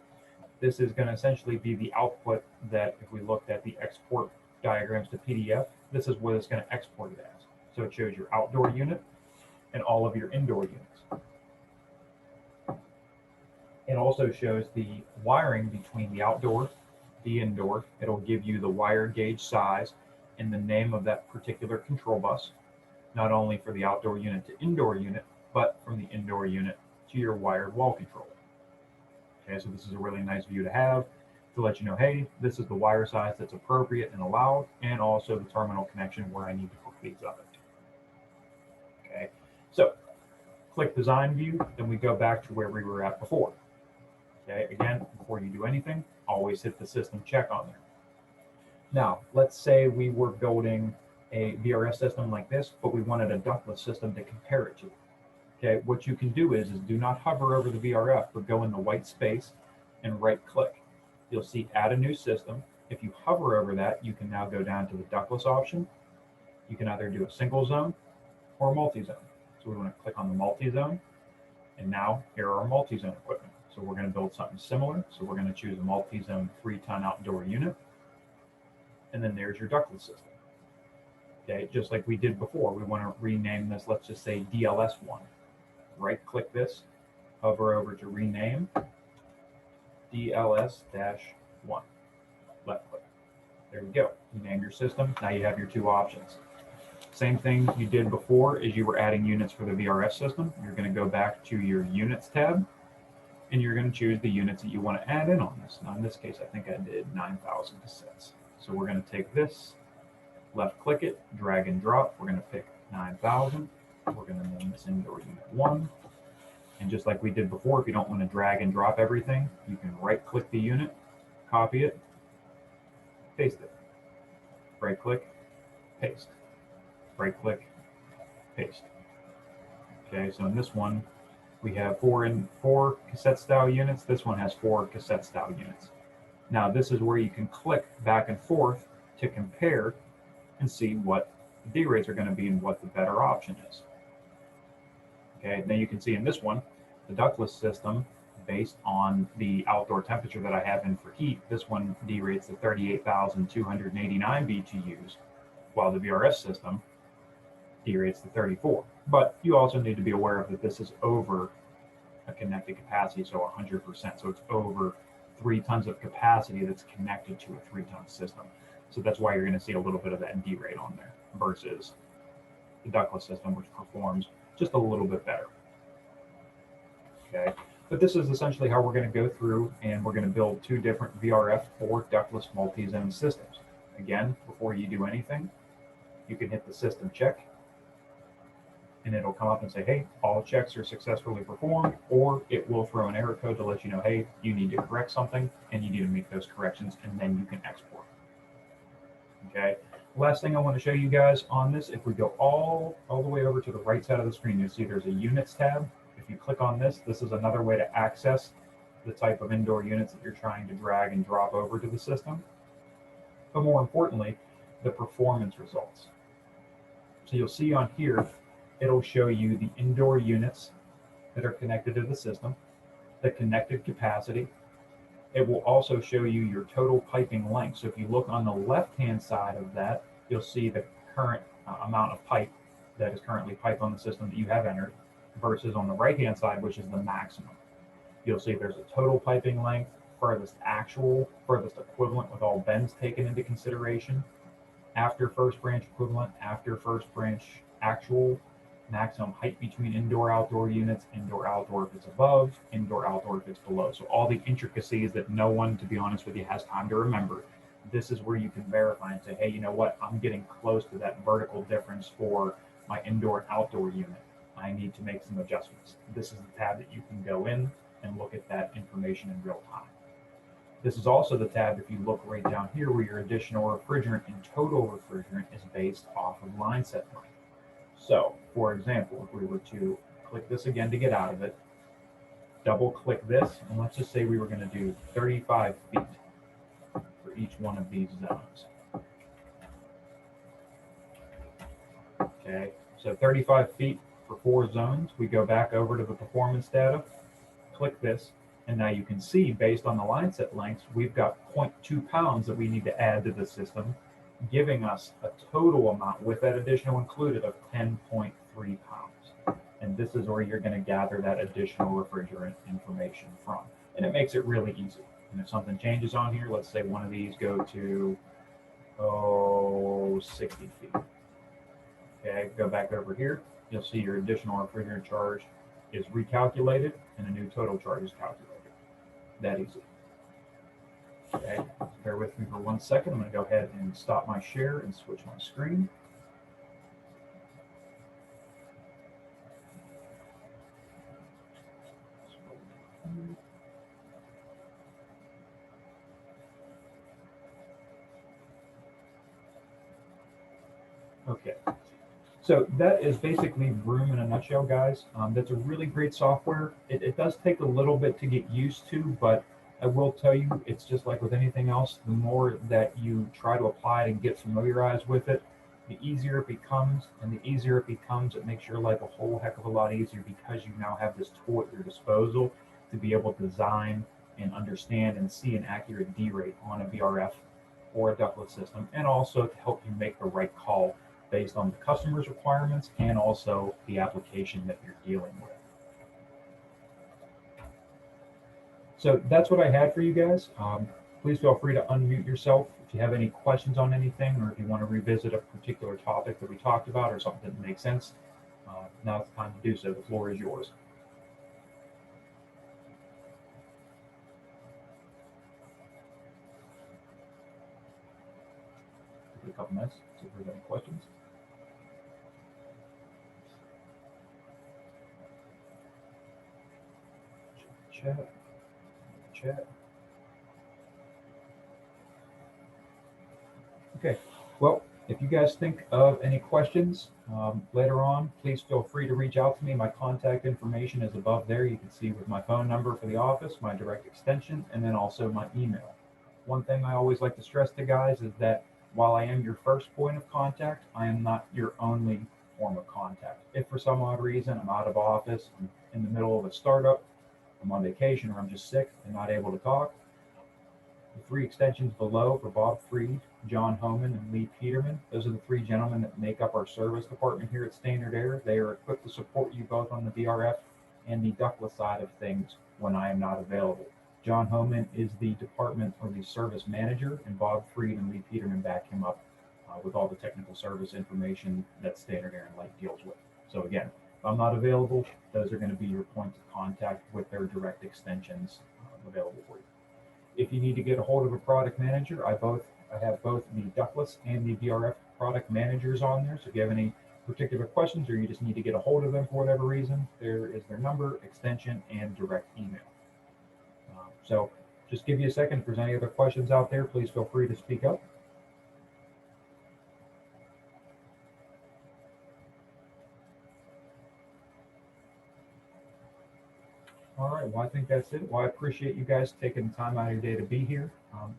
This is going to essentially be the output that if we looked at the export diagrams to PDF, this is what it's going to export it as. So it shows your outdoor unit and all of your indoor units. It also shows the wiring between the outdoor, the indoor. It'll give you the wire gauge size and the name of that particular control bus, not only for the outdoor unit to indoor unit, but from the indoor unit to your wired wall controller. Okay, so this is a really nice view to have to let you know, hey, this is the wire size that's appropriate and allowed, and also the terminal connection where I need to hook these up. Okay, so click Design View, then we go back to where we were at before. Okay, again, before you do anything, always hit the System check on there. Now, let's say we were building a VRF system like this, but we wanted a ductless system to compare it to. Okay, what you can do is do not hover over the VRF, but go in the white space and right click. You'll see Add a New System. If you hover over that, you can now go down to the ductless option. You can either do a single zone or a multi-zone. So we want to click on the multi-zone, and now here are our multi-zone equipment. So we're going to build something similar. So we're going to choose a multi-zone 3-ton outdoor unit. And then there's your ductless system. Okay, just like we did before, we want to rename this, let's just say DLS1. Right click this, hover over to rename, DLS-1. Left click. There we go. You name your system. Now you have your two options. Same thing you did before as you were adding units for the VRF system. You're going to go back to your Units tab. and you're going to choose the units that you want to add in on this. Now in this case, I think I did 9,000 cassettes. So we're going to take this, left click it, drag and drop. We're going to pick 9,000. We're going to name this indoor unit 1. And just like we did before, if you don't want to drag and drop everything, you can right click the unit, copy it, paste it. Right click, paste. Right click, paste. Okay, so in this one, we have four cassette style units. This one has 4 cassette style units. Now this is where you can click back and forth to compare and see what the D rates are going to be and what the better option is. Okay, now you can see in this one, the ductless system, based on the outdoor temperature that I have in for heat, this one D rates at 38,289 BTUs, while the VRF system D rates to 34. But you also need to be aware of that this is over a connected capacity, so 100%. So it's over 3 tons of capacity that's connected to a 3-ton system. So that's why you're going to see a little bit of that D rate on there versus the ductless system, which performs just a little bit better. Okay, but this is essentially how we're going to go through, and we're going to build 2 different VRF or ductless multi-zone systems. Again, before you do anything, you can hit the system check, and it'll come up and say, hey, all checks are successfully performed, or it will throw an error code to let you know, hey, you need to correct something, and you need to make those corrections, and then you can export. Okay, last thing I want to show you guys on this, if we go all the way over to the right side of the screen, you'll see there's a units tab. If you click on this, this is another way to access the type of indoor units that you're trying to drag and drop over to the system. But more importantly, the performance results. So you'll see on here, it'll show you the indoor units that are connected to the system, the connected capacity. It will also show you your total piping length. So if you look on the left-hand side of that, you'll see the current amount of pipe that is currently piped on the system that you have entered, versus on the right-hand side, which is the maximum. You'll see there's a total piping length, furthest actual, furthest equivalent with all bends taken into consideration, after first branch equivalent, after first branch actual, maximum height between indoor-outdoor units, indoor-outdoor if it's above, indoor-outdoor if it's below. So all the intricacies that no one, to be honest with you, has time to remember. This is where you can verify and say, hey, you know what? I'm getting close to that vertical difference for my indoor and outdoor unit. I need to make some adjustments. This is the tab that you can go in and look at that information in real time. This is also the tab, if you look right down here, where your additional refrigerant and total refrigerant is based off of line set length. So, for example, if we were to click this again to get out of it, double click this, and let's just say we were going to do 35 feet for each one of these zones. Okay, so 35 feet for 4 zones. We go back over to the performance data, click this, and now you can see based on the line set lengths, we've got 0.2 pounds that we need to add to the system, giving us a total amount with that additional included of 10.3 pounds. And this is where you're going to gather that additional refrigerant information from. And it makes it really easy. And if something changes on here, let's say one of these go to 60 feet. Okay, go back over here. You'll see your additional refrigerant charge is recalculated and a new total charge is calculated. That easy. Okay, bear with me for 1 second. I'm going to go ahead and stop my share and switch my screen. Okay, so that is basically Vroom in a nutshell, guys. That's a really great software. It does take a little bit to get used to, but I will tell you, it's just like with anything else, the more that you try to apply it and get familiarized with it, the easier it becomes. And the easier it becomes, it makes your life a whole heck of a lot easier, because you now have this tool at your disposal to be able to design and understand and see an accurate D rate on a VRF or a ductless system, and also to help you make the right call based on the customer's requirements and also the application that you're dealing with. So that's what I had for you guys. Please feel free to unmute yourself if you have any questions on anything, or if you want to revisit a particular topic that we talked about or something that makes sense. Now's the time to do so. The floor is yours. couple minutes, see if there's any questions. Chat. Okay, well, if you guys think of any questions later on, please feel free to reach out to me. My contact information is above there. You can see with my phone number for the office, my direct extension, and then also my email. One thing I always like to stress to guys is that while I am your first point of contact, I am not your only form of contact. If for some odd reason I'm out of office, I'm in the middle of a startup, I'm on vacation, or I'm just sick and not able to talk, the 3 extensions below for Bob Freed, John Homan, and Lee Peterman, those are the 3 gentlemen that make up our service department here at Standard Air. They are equipped to support you both on the VRF and the ductless side of things when I am not available. John Homan is the department or the service manager, and Bob Freed and Lee Peterman back him up with all the technical service information that Standard Air Lite deals with. So again, if I'm not available, those are going to be your points of contact with their direct extensions available for you. If you need to get a hold of a product manager, I have both the Ductless and the VRF product managers on there. So if you have any particular questions or you just need to get a hold of them for whatever reason, there is their number, extension, and direct email. So just give you a second. If there's any other questions out there, please feel free to speak up. All right, well, I think that's it. Well, I appreciate you guys taking the time out of your day to be here.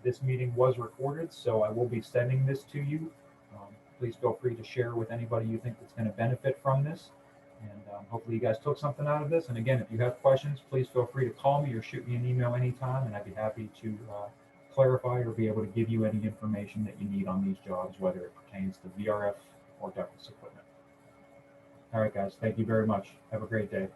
This meeting was recorded, so I will be sending this to you. Please feel free to share with anybody you think that's going to benefit from this. And hopefully you guys took something out of this. And again, if you have questions, please feel free to call me or shoot me an email anytime, and I'd be happy to clarify or be able to give you any information that you need on these jobs, whether it pertains to VRF or ductless equipment. All right, guys, thank you very much. Have a great day.